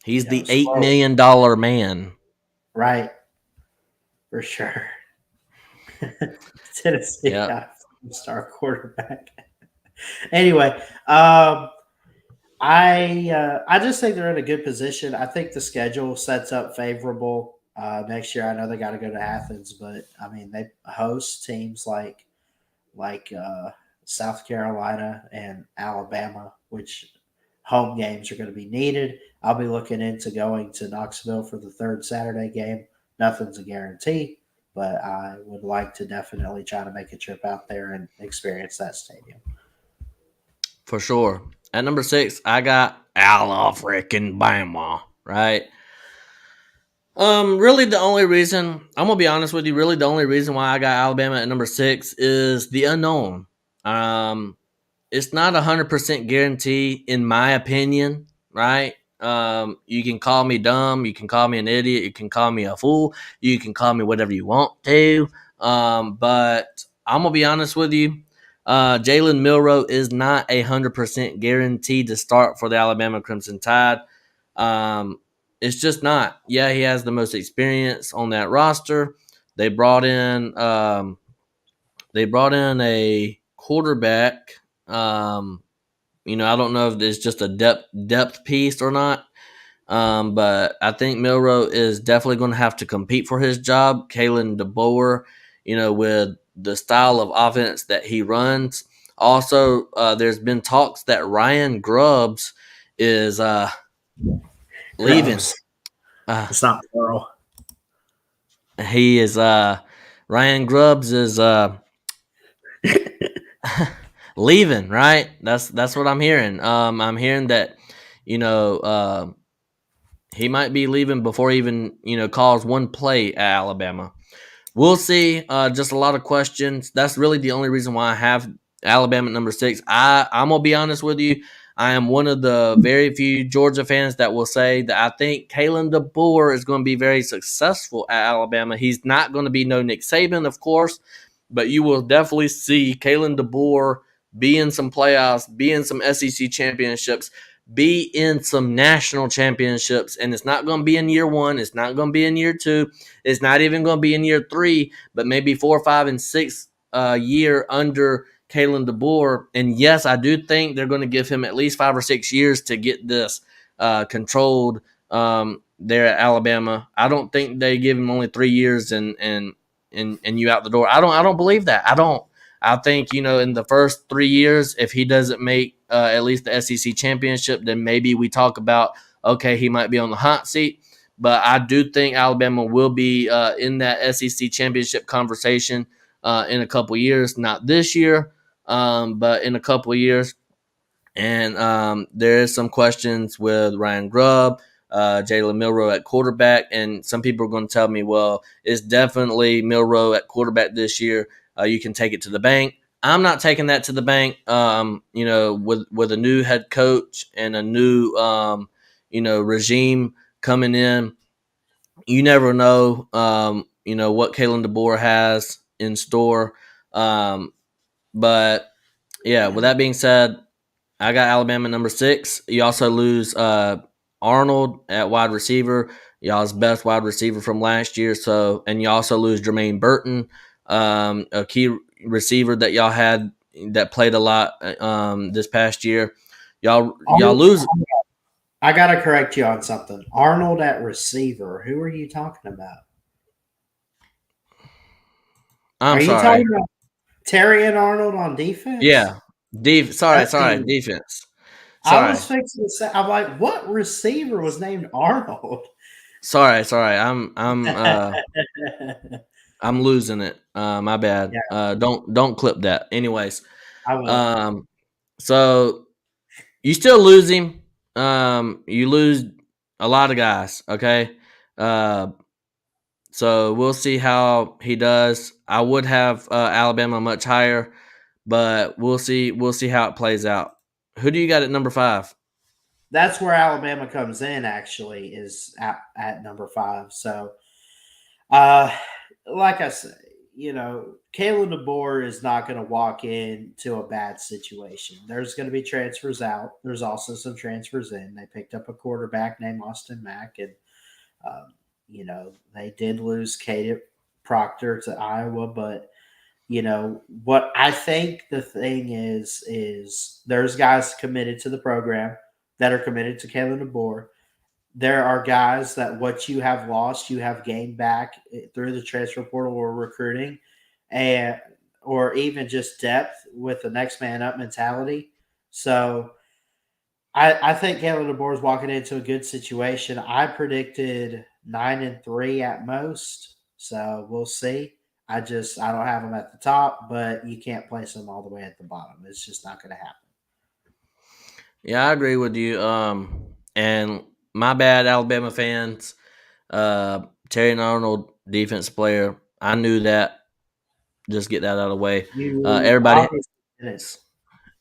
He's the $8 million man, right? For sure. Tennessee got a star quarterback. Anyway, I just think they're in a good position. I think the schedule sets up favorable next year. I know they got to go to Athens, but I mean they host teams like South Carolina and Alabama, which home games are going to be needed. I'll be looking into going to Knoxville for the third Saturday game. Nothing's a guarantee, but I would like to definitely try to make a trip out there and experience that stadium. For sure. At number 6, I got Alabama, right? Really the only reason, I'm going to be honest with you, really the only reason why I got Alabama at number 6 is the unknown. It's not 100% guarantee, in my opinion, right? You can call me dumb, you can call me an idiot, you can call me a fool, you can call me whatever you want to. But I'm gonna be honest with you. Jalen Milroe is not 100% guaranteed to start for the Alabama Crimson Tide. It's just not. Yeah, he has the most experience on that roster. They brought in a quarterback. I don't know if it's just a depth piece or not. But I think Milroe is definitely going to have to compete for his job. Kalen DeBoer, with the style of offense that he runs. Also, there's been talks that Ryan Grubbs is leaving. It's not plural. He is Ryan Grubbs is leaving, right? That's what I'm hearing. I'm hearing that he might be leaving before he even calls one play at Alabama. We'll see. Just a lot of questions. That's really the only reason why I have Alabama at number 6. I'm gonna be honest with you. I am one of the very few Georgia fans that will say that I think Kalen DeBoer is going to be very successful at Alabama. He's not going to be no Nick Saban, of course, but you will definitely see Kalen DeBoer be in some playoffs, be in some SEC championships, be in some national championships. And it's not going to be in year 1. It's not going to be in year 2. It's not even going to be in year 3, but maybe 4, 5, and 6 year under Kalen DeBoer. And yes, I do think they're going to give him at least 5 or 6 years to get this controlled there at Alabama. I don't think they give him only 3 years and you out the door. I don't believe that. I don't. I think, in the first 3 years, if he doesn't make at least the SEC championship, then maybe we talk about, okay, he might be on the hot seat. But I do think Alabama will be in that SEC championship conversation in a couple years. Not this year, but in a couple years. And there is some questions with Ryan Grubb, Jalen Milroe at quarterback, and some people are going to tell me, well, it's definitely Milroe at quarterback this year. You can take it to the bank. I'm not taking that to the bank. With a new head coach and a new regime coming in, you never know. What Kalen DeBoer has in store. But yeah, with that being said, I got Alabama number 6. You also lose Arnold at wide receiver, y'all's best wide receiver from last year. And you also lose Jermaine Burton, a key receiver that y'all had that played a lot this past year. Y'all lose. I gotta correct you on something. Arnold at receiver. Who are you talking about? I'm Are you sorry. talking about Terry and Arnold on defense? Yeah. Sorry, defense. Sorry. I was fixing to say, I'm like, what receiver was named Arnold? Sorry. I'm losing it. My bad. Yeah. Don't clip that. Anyways, I will. So you still lose him. You lose a lot of guys. Okay. So we'll see how he does. I would have Alabama much higher, but we'll see. We'll see how it plays out. Who do you got at number 5? That's where Alabama comes in. Actually, is at number 5. So, like I said, Kalen DeBoer is not going to walk into a bad situation. There's going to be transfers out. There's also some transfers in. They picked up a quarterback named Austin Mack, and they did lose Cade Proctor to Iowa, but what I think the thing is there's guys committed to the program that are committed to Kalen DeBoer. There are guys that what you have lost, you have gained back through the transfer portal or recruiting, or even just depth with the next man up mentality. So I think Kalen DeBoer is walking into a good situation. I predicted 9-3 at most, so we'll see. I don't have them at the top, but you can't place them all the way at the bottom. It's just not going to happen. Yeah, I agree with you. And my bad, Alabama fans. Terry Arnold, defense player. I knew that. Just get that out of the way.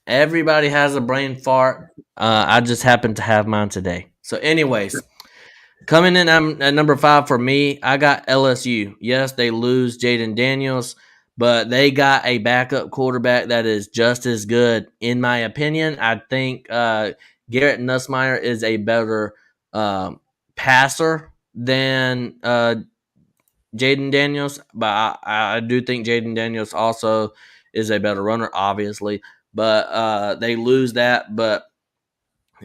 Everybody has a brain fart. I just happen to have mine today. So, anyways, coming in at number 5 for me, I got LSU. Yes, they lose Jaden Daniels, but they got a backup quarterback that is just as good, in my opinion. I think Garrett Nussmeier is a better passer than Jaden Daniels, but I do think Jaden Daniels also is a better runner, obviously. But they lose that. But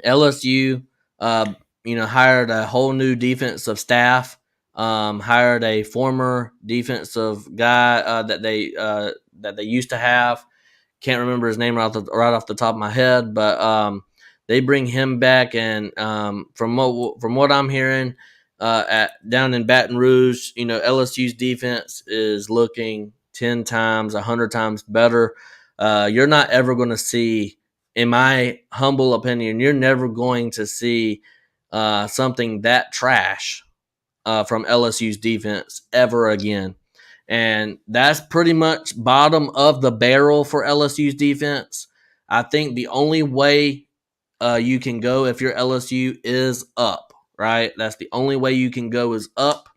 LSU, hired a whole new defensive staff. Hired a former defensive guy that they used to have. Can't remember his name right off the top of my head, but they bring him back, and from what I'm hearing, down in Baton Rouge, LSU's defense is looking 10 times, 100 times better. You're not ever going to see, in my humble opinion, you're never going to see something that trash from LSU's defense ever again. And that's pretty much bottom of the barrel for LSU's defense. I think the only way you can go if you're LSU is up, right? That's the only way you can go is up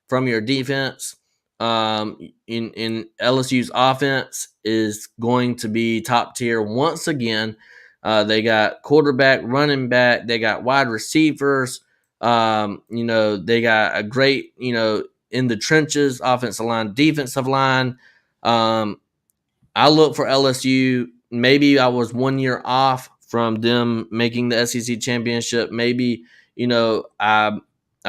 from your defense. In LSU's offense is going to be top tier once again. They got quarterback, running back, they got wide receivers. They got a great, in the trenches, offensive line, defensive line. I look for LSU. Maybe I was 1 year off from them making the SEC championship. Maybe, I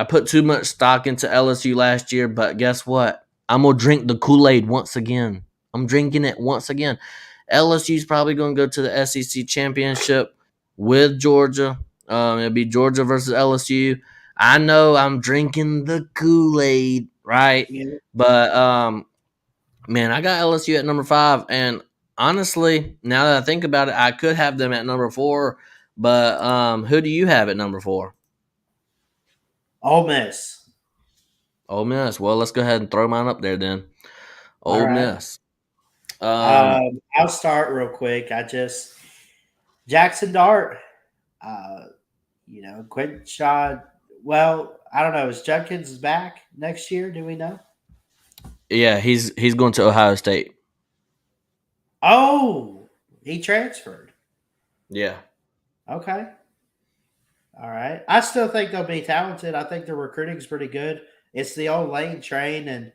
put too much stock into LSU last year, but guess what? I'm going to drink the Kool-Aid once again. I'm drinking it once again. LSU's probably going to go to the SEC championship with Georgia. It'll be Georgia versus LSU. I know I'm drinking the Kool-Aid, right? Yeah. But, man, I got LSU at number 5, and honestly, now that I think about it, I could have them at number 4. But who do you have at number 4? Ole Miss. Ole Miss. Well, let's go ahead and throw mine up there then. All Ole right. Miss. Um, I'll start real quick. Jackson Dart. Uh, Quentin Shaw. Well, I don't know. Is Judkins back next year? Do we know? yeah, he's going to Ohio State. Oh, he transferred. Yeah. Okay. All right. I still think they'll be talented. I think their recruiting's pretty good. It's the old Lane train, and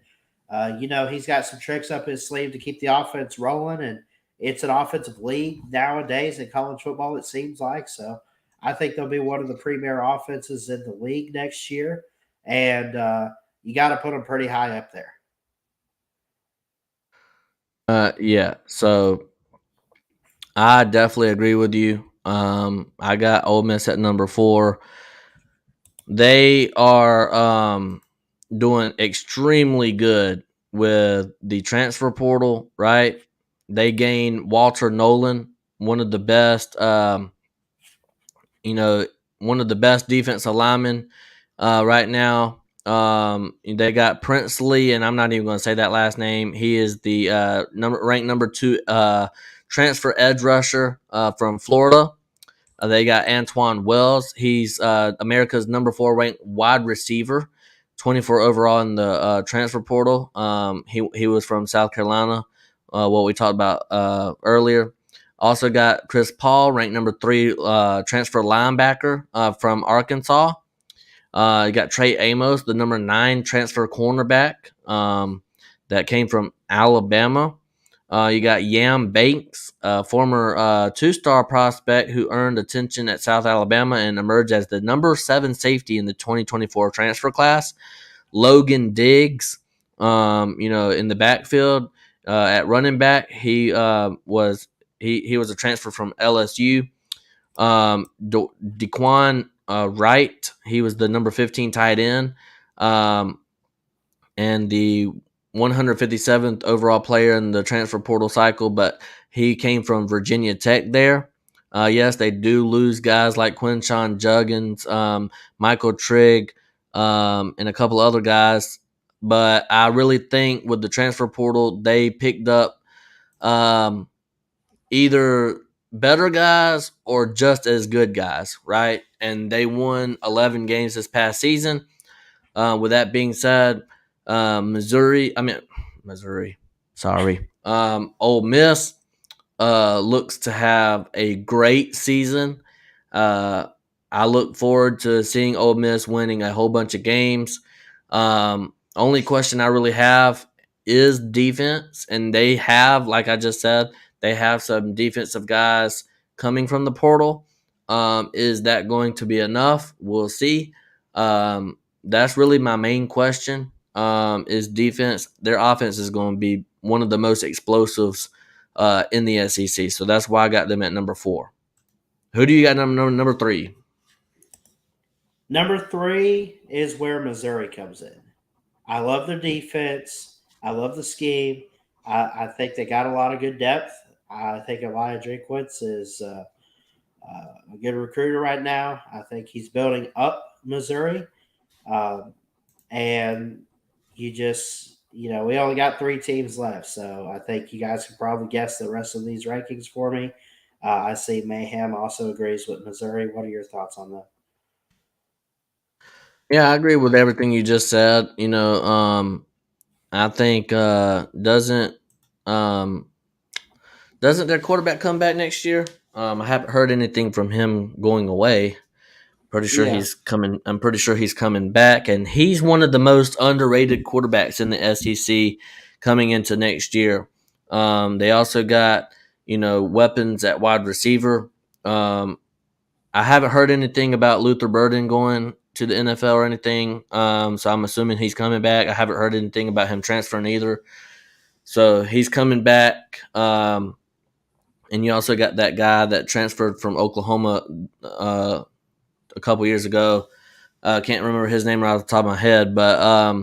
he's got some tricks up his sleeve to keep the offense rolling. And it's an offensive league nowadays in college football. It seems like so. I think they'll be one of the premier offenses in the league next year, and you got to put them pretty high up there. Yeah. So I definitely agree with you. I got Ole Miss at number 4. They are doing extremely good with the transfer portal, right? They gained Walter Nolan, one of the best, one of the best defensive linemen right now. They got Princely, and I'm not even going to say that last name. He is the ranked number 2 transfer edge rusher from Florida. They got Antoine Wells. He's America's number 4 ranked wide receiver, 24 overall in the transfer portal. He was from South Carolina, what we talked about earlier. Also got Chris Paul, ranked number 3 transfer linebacker from Arkansas. You got Trey Amos, the number 9 transfer cornerback that came from Alabama. You got Yam Banks, former 2-star prospect who earned attention at South Alabama and emerged as the number 7 safety in the 2024 transfer class. Logan Diggs, in the backfield at running back, he was a transfer from LSU. Dequan Wright, he was the number 15 tight end, and the 157th overall player in the transfer portal cycle, but he came from Virginia Tech there. Yes, they do lose guys like Quinshawn Juggins, Michael Trigg, and a couple other guys. But I really think with the transfer portal, they picked up either better guys or just as good guys, right? And they won 11 games this past season. With that being said, Missouri. Sorry. Ole Miss looks to have a great season. I look forward to seeing Ole Miss winning a whole bunch of games. Only question I really have is defense, and they have, like I just said, they have some defensive guys coming from the portal. Is that going to be enough? We'll see. That's really my main question. Is defense? Their offense is going to be one of the most explosives in the SEC, so that's why I got them at number 4. Who do you got number 3? Number 3 is where Missouri comes in. I love their defense. I love the scheme. I think they got a lot of good depth. I think Elijah Drinkwitz is a good recruiter right now. I think he's building up Missouri. And we only got 3 teams left. So I think you guys can probably guess the rest of these rankings for me. I see Mayhem also agrees with Missouri. What are your thoughts on that? Yeah, I agree with everything you just said. I think doesn't their quarterback come back next year? I haven't heard anything from him going away. Pretty sure Yeah. he's coming. I'm pretty sure he's coming back, and he's one of the most underrated quarterbacks in the SEC coming into next year. They also got weapons at wide receiver. I haven't heard anything about Luther Burden going to the NFL or anything, so I'm assuming he's coming back. I haven't heard anything about him transferring either, so he's coming back. And you also got that guy that transferred from Oklahoma a couple years ago. Can't remember his name right off the top of my head, but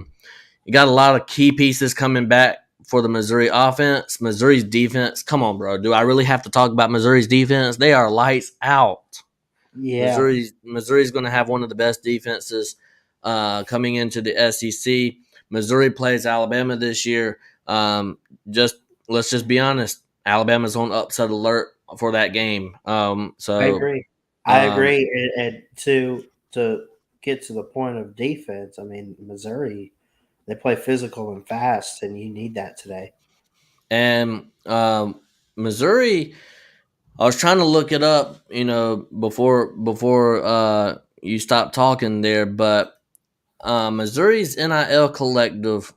you got a lot of key pieces coming back for the Missouri offense. Missouri's defense, come on, bro. Do I really have to talk about Missouri's defense? They are lights out. Yeah, Missouri's going to have one of the best defenses coming into the SEC. Missouri plays Alabama this year. Just let's just be honest. Alabama's on upset alert for that game. I agree. I Um, agree. And to get to the point of defense, I mean, Missouri, they play physical and fast, and you need that today. and Missouri, I was trying to look it up, before you stopped talking there, but Missouri's NIL collective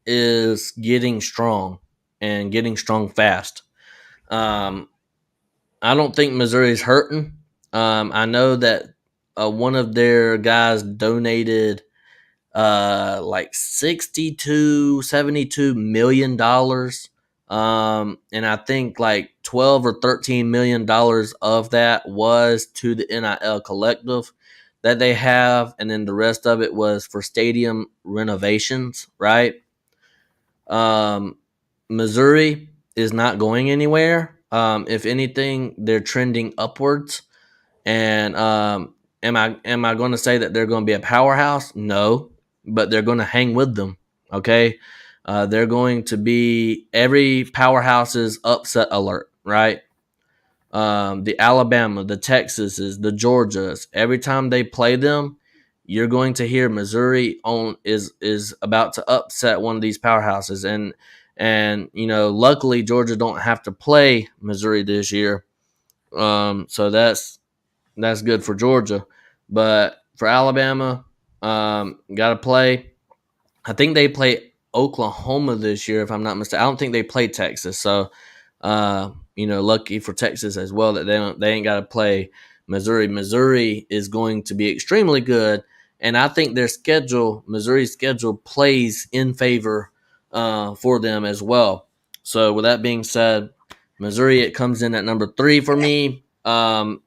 is getting strong and getting strong fast. Um, I don't think Missouri's hurting. I know that one of their guys donated like 72 $72 million, and I think like 12 or 13 million dollars of that was to the NIL collective that they have, and then the rest of it was for stadium renovations, right? um Missouri is not going anywhere. If anything, they're trending upwards. And am I going to say that they're going to be a powerhouse? No, but they're going to hang with them. Okay, they're going to be every powerhouse's upset alert, right? The Alabama, the Texases, the Georgias. Every time they play them, you're going to hear Missouri on is about to upset one of these powerhouses, and luckily Georgia don't have to play Missouri this year. So that's good for Georgia. But for Alabama, got to play. I think they play Oklahoma this year, if I'm not mistaken. I don't think they play Texas. So, lucky for Texas as well that they ain't got to play Missouri. Missouri is going to be extremely good, and I think Missouri's schedule, plays in favor for them as well. So, with that being said, Missouri, it comes in at number 3 for me. I'm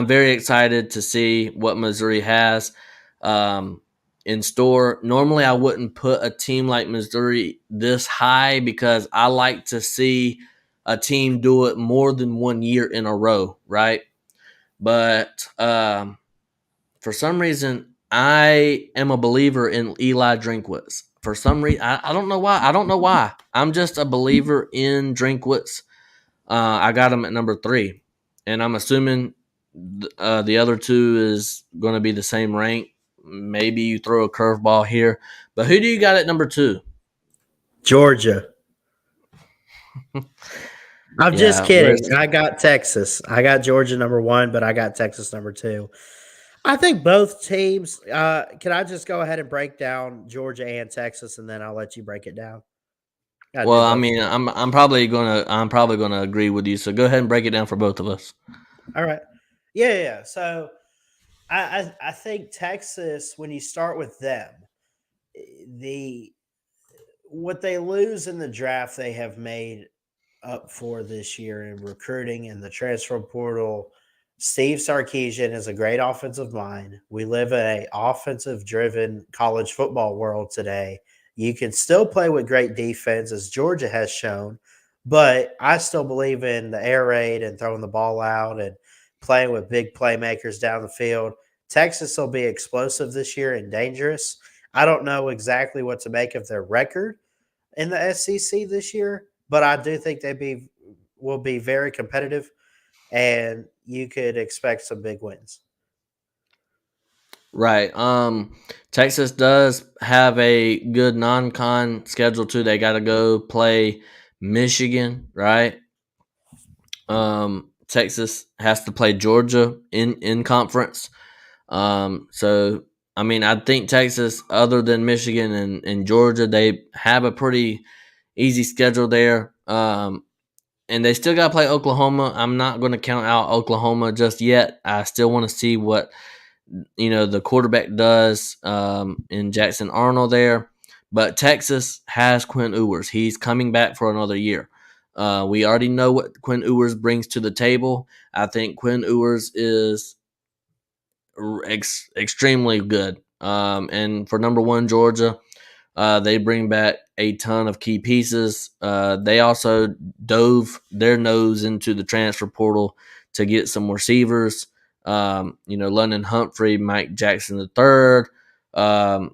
very excited to see what Missouri has in store. Normally, I wouldn't put a team like Missouri this high because I like to see a team do it more than 1 year in a row, right? But for some reason, I am a believer in Eli Drinkwitz. For some reason, I don't know why. I don't know why. I'm just a believer in Drinkwitz. I got him at number 3, and I'm assuming the other two is going to be the same rank. Maybe you throw a curveball here, but who do you got at number 2? Georgia. I'm just Yeah, kidding. I got Texas. I got Georgia number 1, but I got Texas number 2. I think both teams. Can I just go ahead and break down Georgia and Texas, and then I'll let you break it down? I do well, I both. mean, I'm probably gonna agree with you. So go ahead and break it down for both of us. All right. Yeah. So I think Texas, when you start with them, the what they lose in the draft, they have made up for this year in recruiting and the transfer portal. Steve Sarkisian is a great offensive mind. We live in a offensive driven college football world today. You can still play with great defense, as Georgia has shown, but I still believe in the air raid and throwing the ball out and playing with big playmakers down the field. Texas will be explosive this year and dangerous. I don't know exactly what to make of their record in the SEC this year, but I do think will be very competitive, and you could expect some big wins. Right. Texas does have a good non-con schedule too. They got to go play Michigan, right? Texas has to play Georgia in conference. So I mean, I think Texas, other than Michigan and Georgia, they have a pretty easy schedule there. And they still got to play Oklahoma. I'm not going to count out Oklahoma just yet. I still want to see what the quarterback does in Jackson Arnold there. But Texas has Quinn Ewers. He's coming back for another year. We already know what Quinn Ewers brings to the table. I think Quinn Ewers is extremely good. And for number 1 Georgia, they bring back a ton of key pieces. They also dove their nose into the transfer portal to get some receivers. London Humphrey, Mike Jackson III.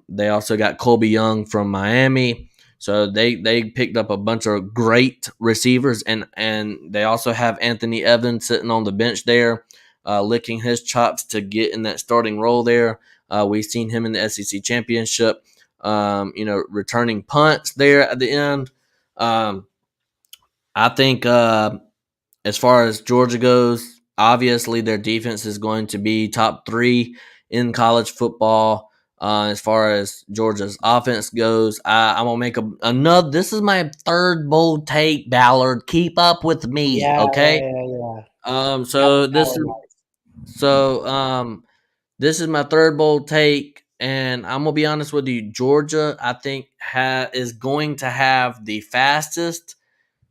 They also got Colby Young from Miami. So they picked up a bunch of great receivers, and they also have Anthony Evans sitting on the bench there, licking his chops to get in that starting role there. We've seen him in the SEC championship, returning punts there at the end. I think as far as Georgia goes, obviously their defense is going to be top 3 in college football. As far as Georgia's offense goes, I'm gonna make another. This is my third bold take, Ballard. Keep up with me, okay? So this is my third bold take, and I'm gonna be honest with you. Georgia, I think, is going to have the fastest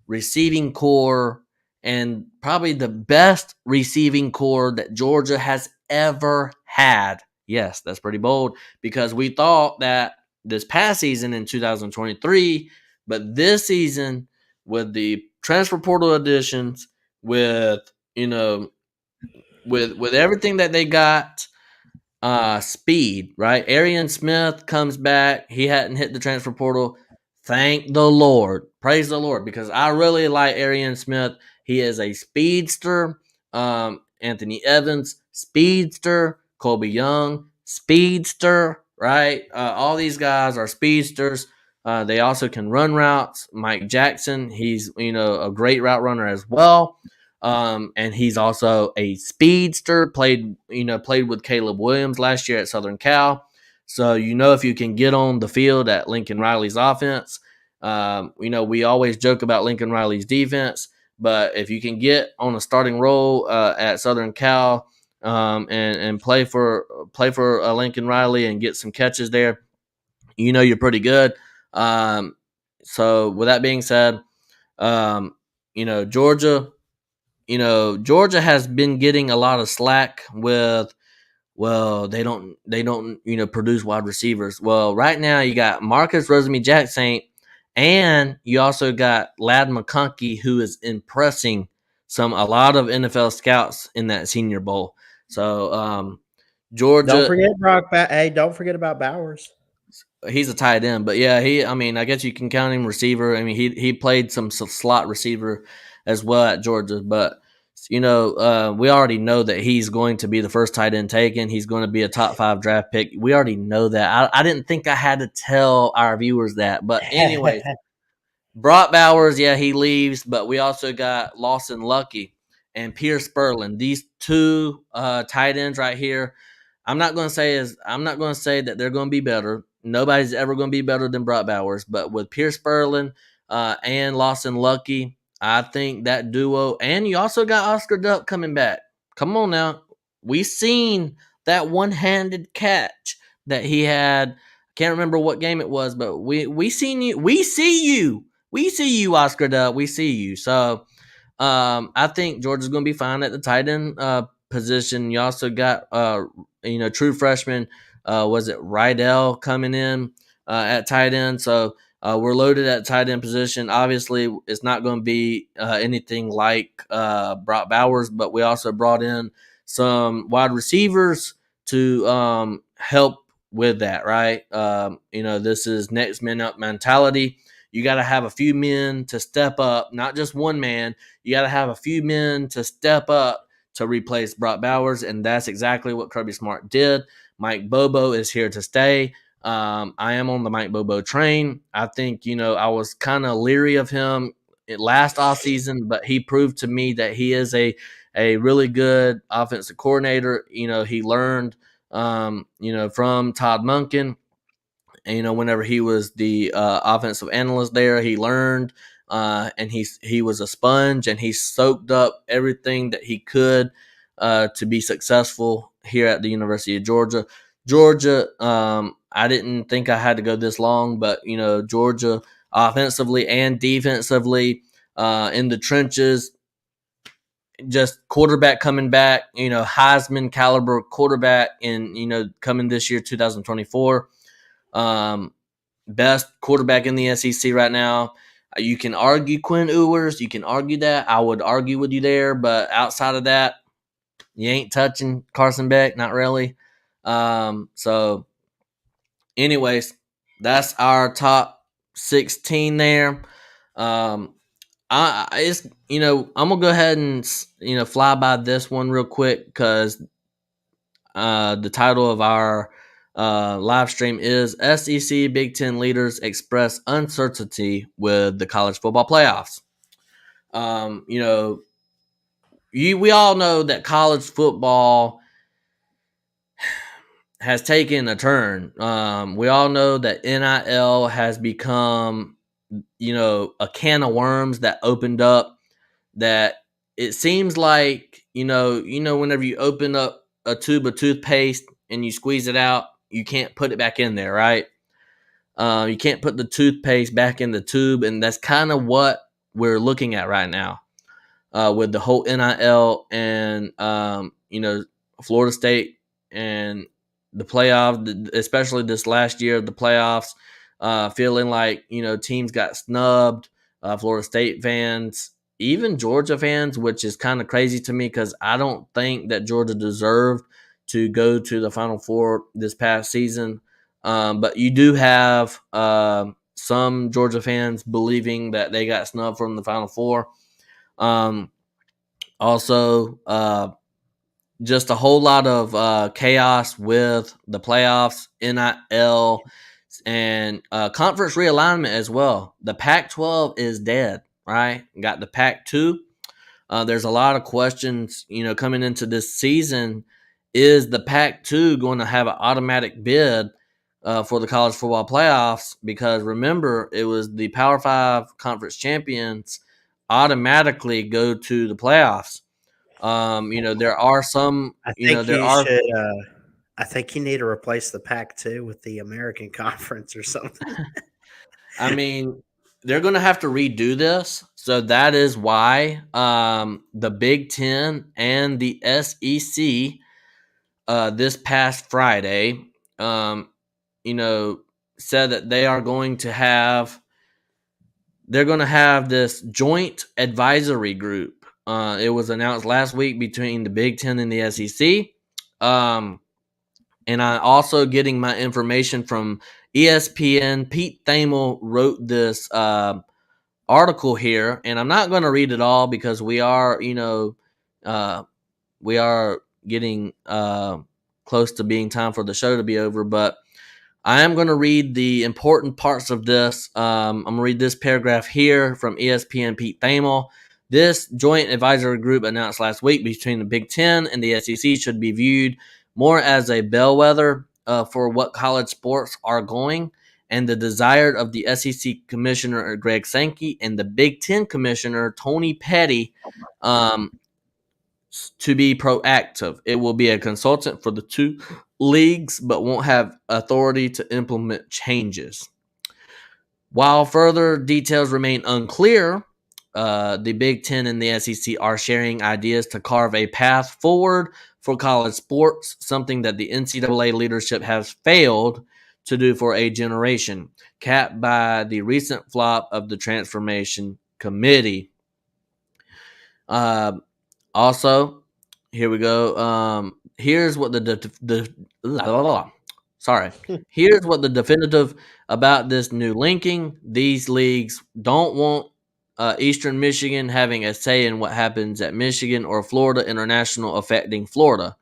receiving core and probably the best receiving core that Georgia has ever had. Yes, that's pretty bold, because we thought that this past season in 2023, but this season with the transfer portal additions, with with everything that they got, speed, right? Arian Smith comes back. He hadn't hit the transfer portal. Thank the Lord. Praise the Lord, because I really like Arian Smith. He is a speedster. Anthony Evans, speedster. Colby Young, speedster, right? All these guys are speedsters. They also can run routes. Mike Jackson, he's a great route runner as well. And he's also a speedster. Played with Caleb Williams last year at Southern Cal. So if you can get on the field at Lincoln Riley's offense, we always joke about Lincoln Riley's defense, but if you can get on a starting role at Southern Cal and play for Lincoln Riley and get some catches there, you're pretty good. So with that being said, Georgia. Georgia has been getting a lot of slack with, they don't produce wide receivers. Well, right now you got Marcus Rosemy-Jacksaint, and you also got Ladd McConkey, who is impressing a lot of NFL scouts in that Senior Bowl. So Georgia, don't forget don't forget about Bowers. He's a tight end, but yeah, I guess you can count him receiver. I mean, he played some slot receiver as well at Georgia, but we already know that he's going to be the first tight end taken. He's going to be a top 5 draft pick. We already know that. I didn't think I had to tell our viewers that, but anyways, Brock Bowers, yeah, he leaves, but we also got Lawson Lucky and Pierce Spurlin. These two tight ends right here. I'm not going to say that they're going to be better. Nobody's ever going to be better than Brock Bowers, but with Pierce Spurlin and Lawson Lucky, I think that duo, and you also got Oscar Duck coming back. Come on now. We seen that one-handed catch that he had. Can't remember what game it was, but we seen you. We see you. We see you, Oscar Duck. We see you. So I think Georgia's going to be fine at the tight end position. You also got true freshman. Was it Rydell coming in at tight end? So we're loaded at tight end position. Obviously, it's not going to be anything like Brock Bowers, but we also brought in some wide receivers to help with that, right? This is next man up mentality. You got to have a few men to step up, not just one man. You got to have a few men to step up to replace Brock Bowers, and that's exactly what Kirby Smart did. Mike Bobo is here to stay. I am on the Mike Bobo train. I think, I was kind of leery of him last offseason, but he proved to me that he is a really good offensive coordinator. He learned, from Todd Monken. Whenever he was the offensive analyst there, he learned, and he was a sponge, and he soaked up everything that he could to be successful here at the University of Georgia. I didn't think I had to go this long, but Georgia offensively and defensively in the trenches, just quarterback coming back, Heisman caliber quarterback in coming this year 2024. best quarterback in the SEC right now. You can argue Quinn Ewers. You can argue that. I would argue with you there. But outside of that, you ain't touching Carson Beck. Not really. So, anyways, that's our top 16 there. It's I'm gonna go ahead and fly by this one real quick because the title of our live stream is SEC Big Ten leaders express uncertainty with the college football playoffs. We all know that college football has taken a turn. We all know that NIL has become, a can of worms that opened up. That it seems like whenever you open up a tube of toothpaste and you squeeze it out, you can't put it back in there, right? You can't put the toothpaste back in the tube, and that's kind of what we're looking at right now with the whole NIL and Florida State and the playoff, especially this last year, the playoffs, feeling like teams got snubbed. Florida State fans, even Georgia fans, which is kind of crazy to me because I don't think that Georgia deserved to go to the Final Four this past season. But you do have some Georgia fans believing that they got snubbed from the Final Four. Also, just a whole lot of chaos with the playoffs, NIL, and conference realignment as well. The Pac-12 is dead, right? Got the Pac-2. There's a lot of questions, coming into this season. Is the Pac-2 going to have an automatic bid for the college football playoffs? Because remember, it was the Power 5 conference champions automatically go to the playoffs. There are some. I think you should. I think you need to replace the Pac-2 with the American Conference or something. I mean, they're going to have to redo this, so that is why the Big Ten and the SEC this past Friday, said that they are going to have. They're going to have this joint advisory group. It was announced last week between the Big Ten and the SEC. And I also getting my information from ESPN. Pete Thamel wrote this article here, and I'm not going to read it all because we are getting close to being time for the show to be over. But I am going to read the important parts of this. I'm going to read this paragraph here from ESPN Pete Thamel. This joint advisory group announced last week between the Big Ten and the SEC should be viewed more as a bellwether for what college sports are going, and the desire of the SEC Commissioner Greg Sankey and the Big Ten Commissioner Tony Petty to be proactive. It will be a consultant for the two leagues, but won't have authority to implement changes. While further details remain unclear, the Big Ten and the SEC are sharing ideas to carve a path forward for college sports, something that the NCAA leadership has failed to do for a generation, capped by the recent flop of the Transformation Committee. Also, here we go. Here's what Here's what the definitive about this new linking. These leagues don't want Eastern Michigan having a say in what happens at Michigan or Florida International affecting Florida.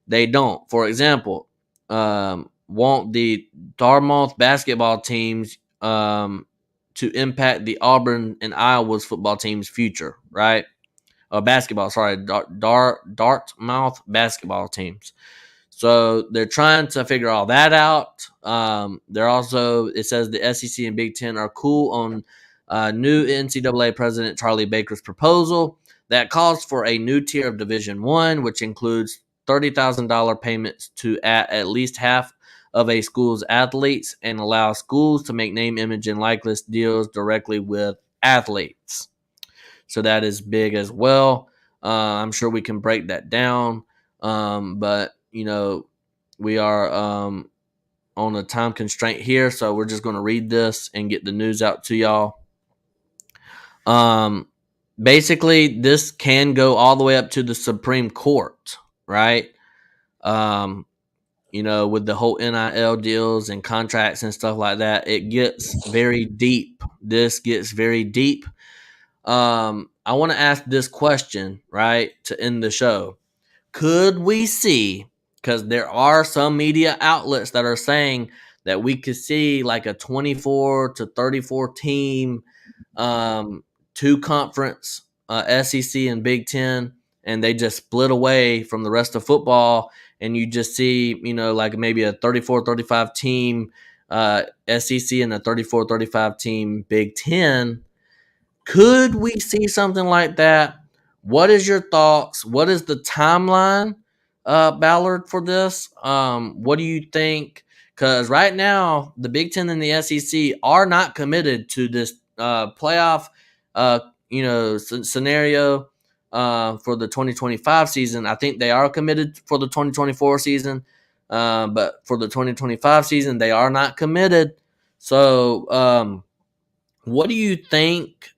They don't. For example, want the Dartmouth basketball teams to impact the Auburn and Iowa's football team's future, right? Dartmouth basketball teams. So they're trying to figure all that out. They're also, it says the SEC and Big Ten are cool on new NCAA President Charlie Baker's proposal that calls for a new tier of Division I, which includes $30,000 payments to at least half of a school's athletes and allow schools to make name, image, and likeness deals directly with athletes. So that is big as well. I'm sure we can break that down. But, we are on a time constraint here, so we're just going to read this and get the news out to y'all. Basically, this can go all the way up to the Supreme Court, right? With the whole NIL deals and contracts and stuff like that, it gets very deep. This gets very deep. I want to ask this question, right, to end the show. Could we see, because there are some media outlets that are saying that we could see like a 24 to 34 team, two conference, SEC and Big Ten, and they just split away from the rest of football, and you just see, like maybe a 34-35 team SEC and a 34-35 team Big Ten. Could we see something like that? What is your thoughts? What is the timeline, Ballard, for this? What do you think? Because right now, the Big Ten and the SEC are not committed to this playoff, scenario for the 2025 season. I think they are committed for the 2024 season, but for the 2025 season, they are not committed. So, what do you think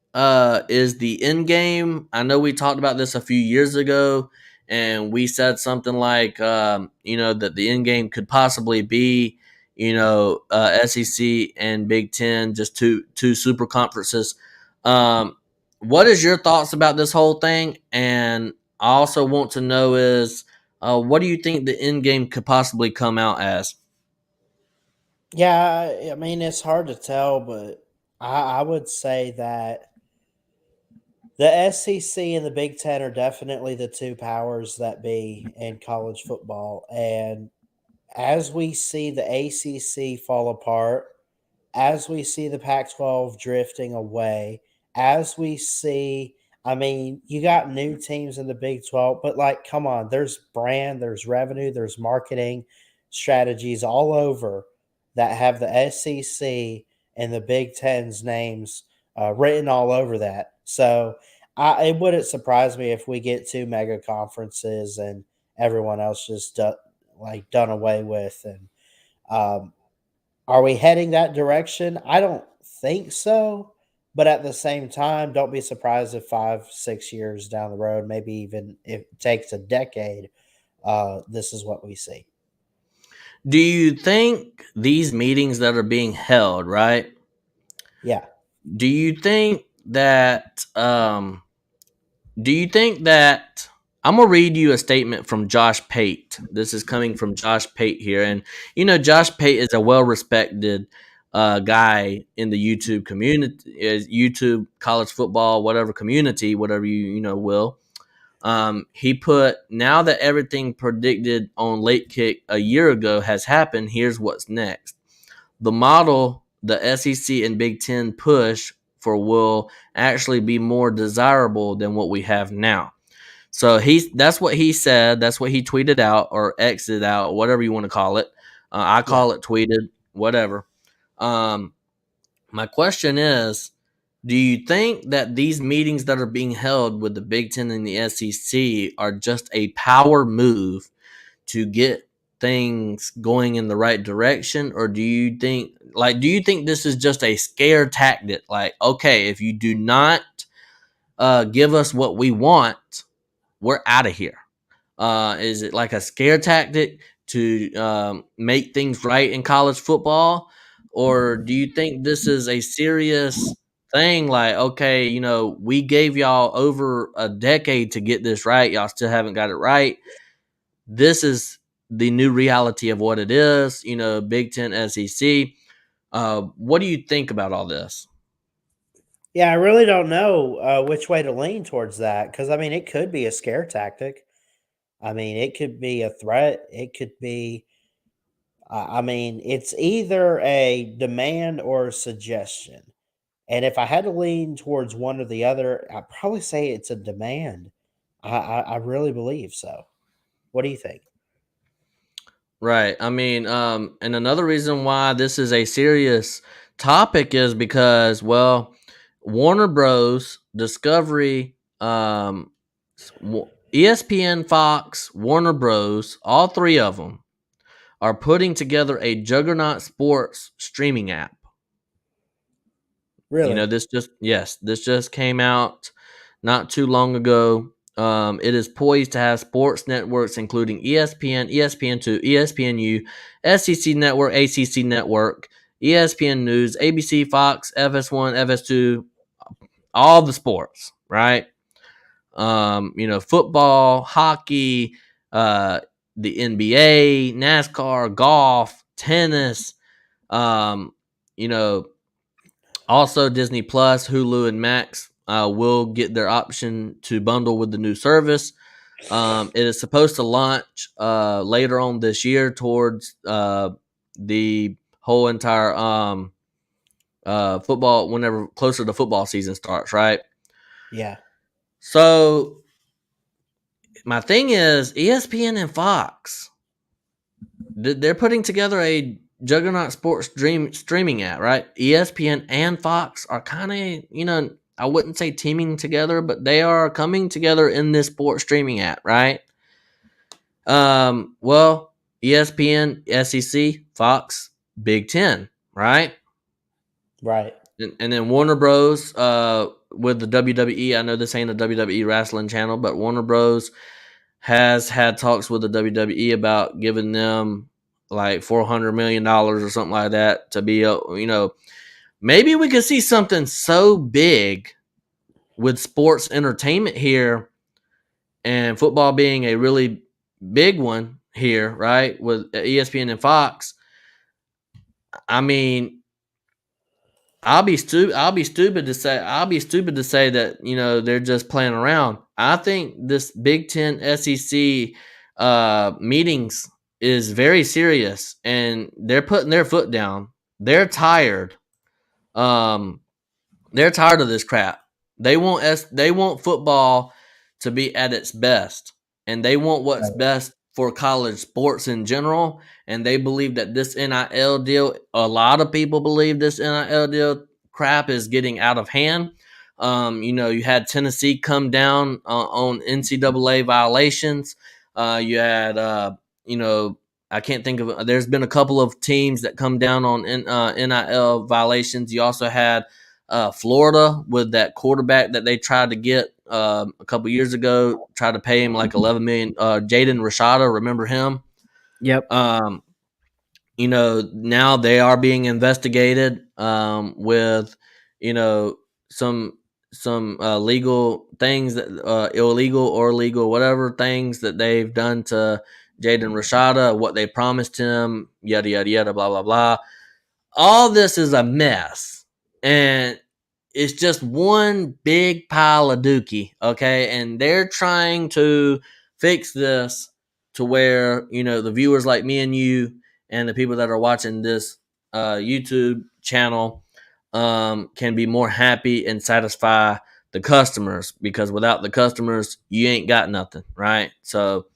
is the end game? I know we talked about this a few years ago, and we said something like, that the end game could possibly be, SEC and Big Ten, just two super conferences. What is your thoughts about this whole thing? And I also want to know is, what do you think the end game could possibly come out as? Yeah, I mean, it's hard to tell, but I would say that the SEC and the Big Ten are definitely the two powers that be in college football. And as we see the ACC fall apart, as we see the Pac 12 drifting away, as we see, I mean, you got new teams in the Big 12, but like, come on, there's brand, there's revenue, there's marketing strategies all over that have the SEC and the Big Ten's names written all over that. So it wouldn't surprise me if we get two mega conferences and everyone else just done away with. And um, are we heading that direction? I don't think so. But at the same time, don't be surprised if 5, 6 years down the road, maybe even if it takes a decade, this is what we see. Do you think these meetings that are being held, right? Yeah. Do you think that I'm gonna read you a statement from Josh Pate. This is coming from Josh Pate here, and Josh Pate is a well-respected guy in the YouTube community, YouTube college football, whatever community, whatever you will. He put, now that everything predicted on Late Kick a year ago has happened, here's what's next. The model the SEC and Big Ten push for will actually be more desirable than what we have now. So that's what he said. That's what he tweeted out or exited out, whatever you want to call it. I call it tweeted, whatever. My question is, do you think that these meetings that are being held with the Big Ten and the SEC are just a power move to get things going in the right direction? Or do you think this is just a scare tactic? Like, okay, if you do not give us what we want, we're out of here. Is it like a scare tactic to make things right in college football? Or do you think this is a serious thing? Like, okay, we gave y'all over a decade to get this right. Y'all still haven't got it right. This is the new reality of what it is, Big Ten, SEC. What do you think about all this? Yeah, I really don't know which way to lean towards that because, I mean, it could be a scare tactic. I mean, it could be a threat. It could be, I mean, it's either a demand or a suggestion. And if I had to lean towards one or the other, I'd probably say it's a demand. I really believe so. What do you think? Right. I mean, and another reason why this is a serious topic is because, well, Warner Bros, Discovery, ESPN, Fox, Warner Bros, all three of them are putting together a juggernaut sports streaming app. Really? This just came out not too long ago. It is poised to have sports networks including ESPN, ESPN2, ESPNU, SEC Network, ACC Network, ESPN News, ABC, Fox, FS1, FS2, all the sports, right? Football, hockey, the NBA, NASCAR, golf, tennis, you know, also Disney Plus, Hulu, and Max will get their option to bundle with the new service. It is supposed to launch later on this year towards the whole entire football, whenever closer to football season starts, right? Yeah. So my thing is ESPN and Fox, they're putting together a juggernaut sports streaming app, right? ESPN and Fox are kind of, I wouldn't say teaming together, but they are coming together in this sports streaming app, right? Well, ESPN, SEC, Fox, Big Ten, right? Right. And then Warner Bros. With the WWE. I know this ain't a WWE wrestling channel, but Warner Bros. Has had talks with the WWE about giving them like $400 million or something like that to be, maybe we could see something so big with sports entertainment here, and football being a really big one here, right? With ESPN and Fox. I mean, I'll be stupid to say that they're just playing around. I think this Big Ten SEC meetings is very serious, and they're putting their foot down. They're tired. They're tired of this crap. They want football to be at its best, and they want what's best for college sports in general. And they believe that this NIL deal, a lot of people believe this NIL deal crap is getting out of hand. You had Tennessee come down on NCAA violations. You had, I can't think of. There's been a couple of teams that come down on NIL violations. You also had Florida with that quarterback that they tried to get a couple years ago. Tried to pay him like $11 million. Jaden Rashada, remember him? Yep. Now they are being investigated with some legal things that illegal or legal, whatever things that they've done to Jaden Rashada, what they promised him, yada yada yada, blah blah blah. All this is a mess, and it's just one big pile of dookie, okay? And they're trying to fix this to where the viewers like me and you and the people that are watching this YouTube channel can be more happy and satisfy the customers, because without the customers, you ain't got nothing, right? So,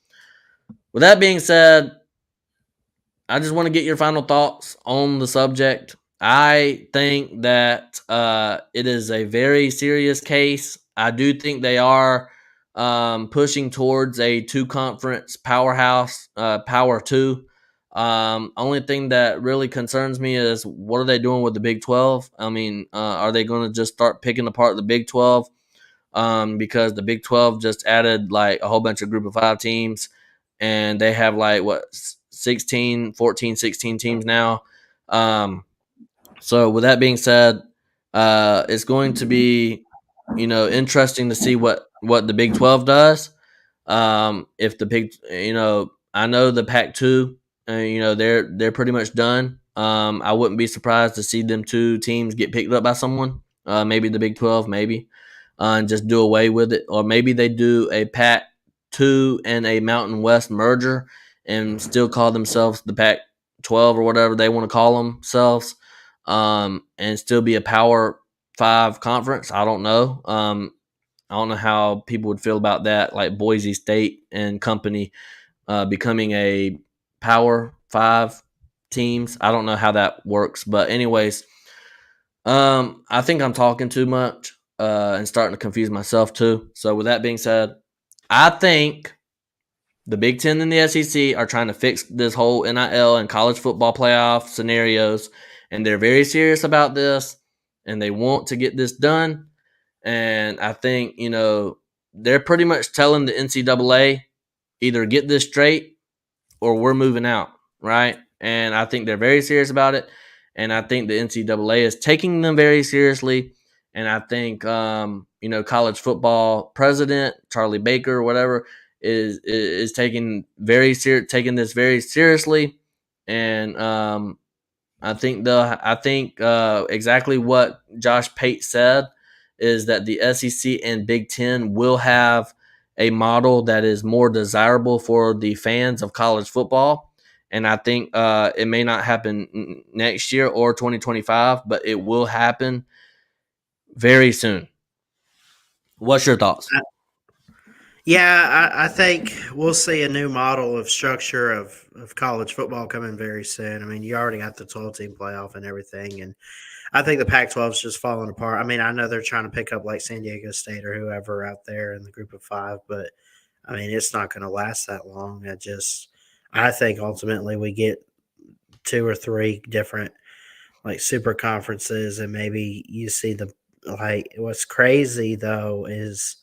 with that being said, I just want to get your final thoughts on the subject. I think that it is a very serious case. I do think they are pushing towards a 2-conference powerhouse, Power 2. Only thing that really concerns me is, what are they doing with the Big 12? I mean, are they going to just start picking apart the Big 12? Because the Big 12 just added like a whole bunch of Group of 5 teams, and they have like 16 teams now. So with that being said, it's going to be interesting to see what the Big 12 does. If the big, I know the Pac-2, they're pretty much done. I wouldn't be surprised to see them 2 teams get picked up by someone. Maybe the Big 12, maybe, and just do away with it, or maybe they do a Pac-2 and a Mountain West merger and still call themselves the Pac-12 or whatever they want to call themselves, and still be a Power 5 conference. I don't know. I don't know how people would feel about that, like Boise State and company becoming a Power 5 teams. I don't know how that works, but anyways, I think I'm talking too much and starting to confuse myself too. So with that being said, I think The Big Ten and the SEC are trying to fix this whole NIL and college football playoff scenarios, and they're very serious about this, and they want to get this done. And I think, they're pretty much telling the NCAA either get this straight or we're moving out, right? And I think they're very serious about it. And I think the NCAA is taking them very seriously. And I think, college football president Charlie Baker or whatever is taking this very seriously. And I think exactly what Josh Pate said is that the SEC and Big Ten will have a model that is more desirable for the fans of college football. And I think it may not happen next year or 2025, but it will happen very soon. What's your thoughts? Yeah, I think we'll see a new model of structure of college football coming very soon. I mean, you already got the 12-team playoff and everything, and I think the Pac-12 is just falling apart. I mean, I know they're trying to pick up like San Diego State or whoever out there in the group of five, but I mean, it's not going to last that long. I think ultimately we get 2 or 3 different like super conferences, and maybe you see what's crazy though is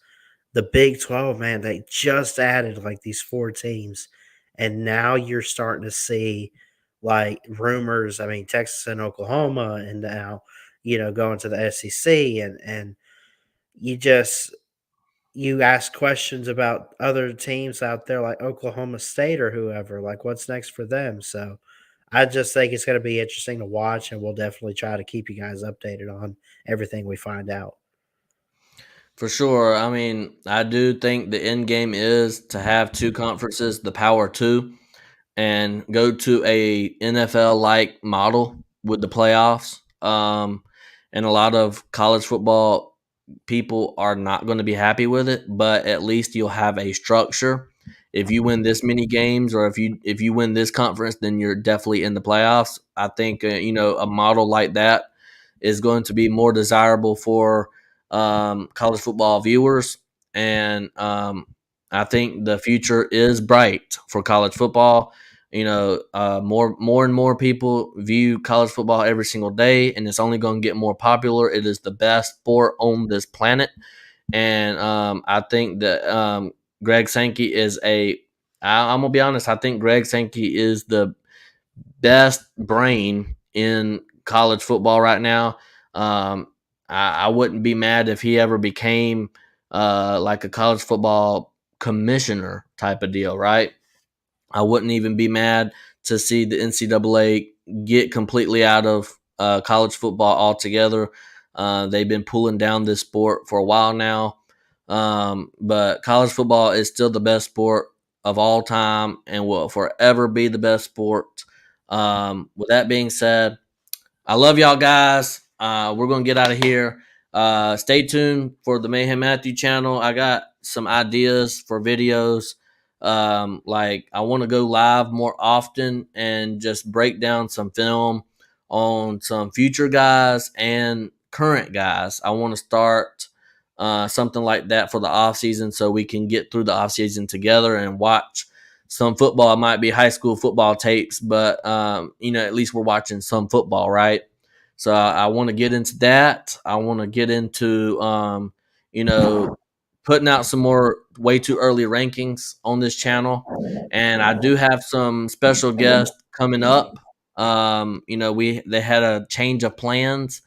the Big 12, man, they just added like these 4 teams. And now you're starting to see like rumors. I mean, Texas and Oklahoma, and now, going to the SEC, and you just you ask questions about other teams out there like Oklahoma State or whoever, like what's next for them. So I just think it's going to be interesting to watch, and we'll definitely try to keep you guys updated on everything we find out. For sure. I mean, I do think the end game is to have 2 conferences, the Power 2, and go to a NFL like model with the playoffs. And a lot of college football people are not going to be happy with it, but at least you'll have a structure. If you win this many games, or if you win this conference, then you're definitely in the playoffs. I think a model like that is going to be more desirable for college football viewers, and I think the future is bright for college football. More and more people view college football every single day, and it's only going to get more popular. It is the best sport on this planet, and I think that Greg Sankey is I'm gonna be honest. I think Greg Sankey is the best brain in college football right now. I wouldn't be mad if he ever became like a college football commissioner type of deal, right? I wouldn't even be mad to see the NCAA get completely out of college football altogether. They've been pulling down this sport for a while now. But college football is still the best sport of all time and will forever be the best sport. With that being said, I love y'all guys. We're going to get out of here. Stay tuned for the Mayhem Matthew channel. I got some ideas for videos. Like I want to go live more often and just break down some film on some future guys and current guys. I want to start something like that for the off season, so we can get through the off season together and watch some football. It might be high school football tapes, but at least we're watching some football, right? So I want to get into that. I want to get into putting out some more way too early rankings on this channel, and I do have some special guests coming up. They had a change of plans,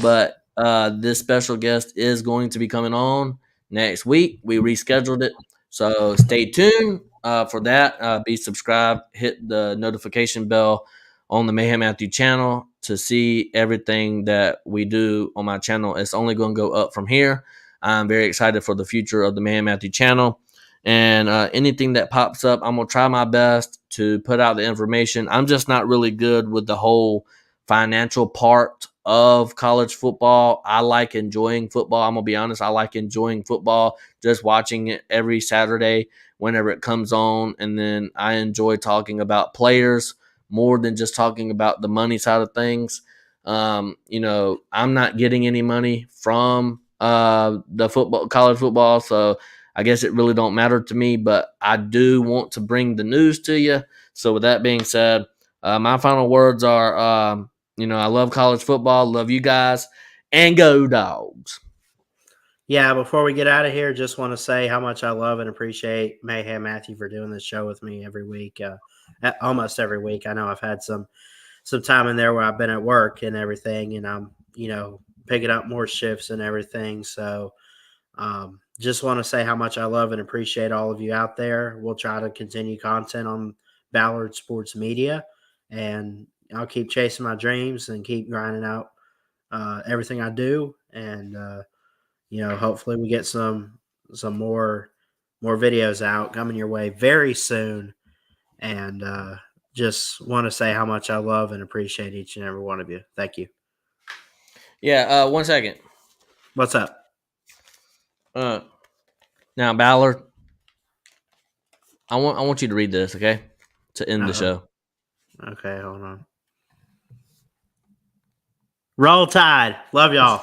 but this special guest is going to be coming on next week. We rescheduled it, so stay tuned for that. Be subscribed, hit the notification bell on the Mayhem Matthew channel to see everything that we do on my channel. It's only going to go up from here. I'm very excited for the future of the Mayhem Matthew channel, and anything that pops up, I'm going to try my best to put out the information. I'm just not really good with the whole financial part of college football. I like enjoying football. I'm going to be honest. I like enjoying football, just watching it every Saturday whenever it comes on. And then I enjoy talking about players more than just talking about the money side of things. I'm not getting any money from the college football. So I guess it really don't matter to me, but I do want to bring the news to you. So with that being said, my final words are, I love college football, love you guys, and go Dogs. Yeah, before we get out of here, just want to say how much I love and appreciate Mayhem Matthew for doing this show with me every week, almost every week. I know I've had some time in there where I've been at work and everything, and I'm picking up more shifts and everything. So just want to say how much I love and appreciate all of you out there. We'll try to continue content on Ballard Sports Media, and I'll keep chasing my dreams and keep grinding out everything I do. And hopefully we get some more videos out coming your way very soon. And just want to say how much I love and appreciate each and every one of you. Thank you. Yeah, 1 second. What's up? Now, Ballard, I want you to read this, okay? To end the show. Okay, hold on. Roll Tide. Love y'all.